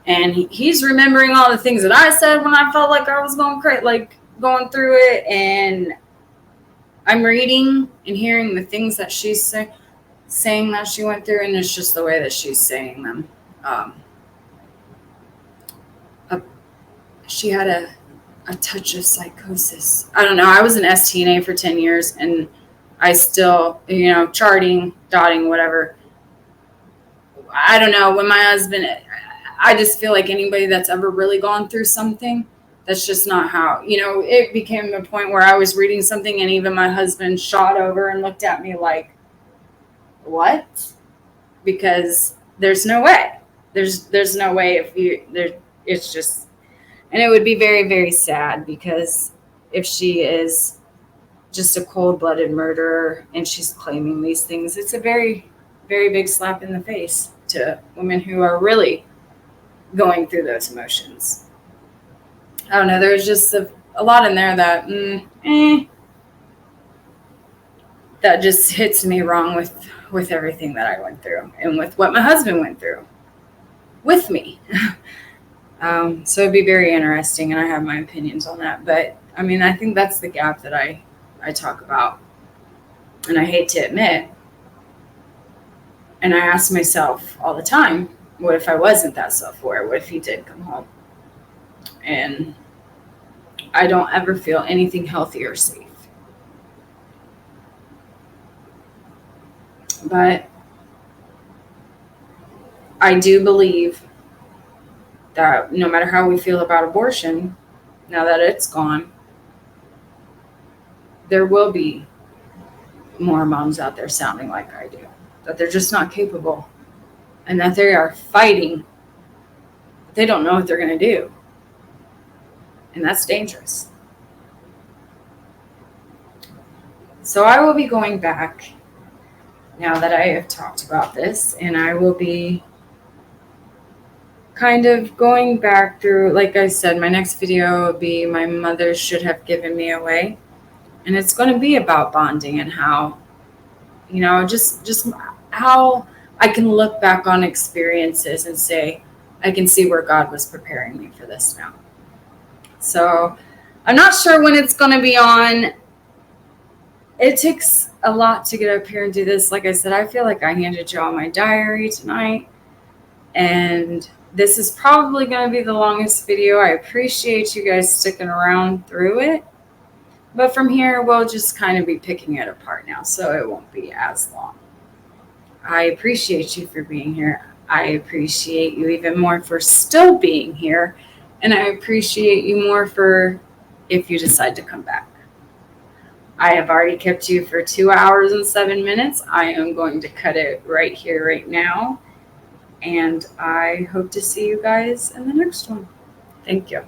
And he's remembering all the things that I said when I felt like I was going through it. And I'm reading and hearing the things that she's saying that she went through, and it's just the way that she's saying them. She had a touch of psychosis. I don't know. I was an STNA for 10 years, and I still, charting, dotting, whatever. I don't know. When my husband, I just feel like anybody that's ever really gone through something, that's just not how, it became a point where I was reading something, and even my husband shot over and looked at me like, what? Because there's no way. There's no way it's just, and it would be very, very sad, because if she is just a cold-blooded murderer and she's claiming these things, it's a very, very big slap in the face to women who are really going through those emotions. I don't know. There's just a lot in there that that just hits me wrong with everything that I went through and with what my husband went through with me. So it'd be very interesting, and I have my opinions on that. But I mean, I think that's the gap that I talk about, and I hate to admit. And I ask myself all the time, what if I wasn't that self-aware? What if he did come home? And I don't ever feel anything healthy or safe. But I do believe that no matter how we feel about abortion, now that it's gone, there will be more moms out there sounding like I do, that they're just not capable, and that they are fighting, but they don't know what they're going to do. And that's dangerous. So I will be going back now that I have talked about this, and I will be kind of going back through, like I said, my next video will be My Mother Should Have Given Me Away. And it's going to be about bonding and how, just how I can look back on experiences and say, I can see where God was preparing me for this now. So I'm not sure when it's going to be on. It takes a lot to get up here and do this. Like I said, I feel like I handed you all my diary tonight, and this is probably going to be the longest video. I appreciate you guys sticking around through it. But from here, we'll just kind of be picking it apart now, so it won't be as long. I appreciate you for being here. I appreciate you even more for still being here. And I appreciate you more for if you decide to come back. I have already kept you for 2 hours and 7 minutes. I am going to cut it right here, right now. And I hope to see you guys in the next one. Thank you.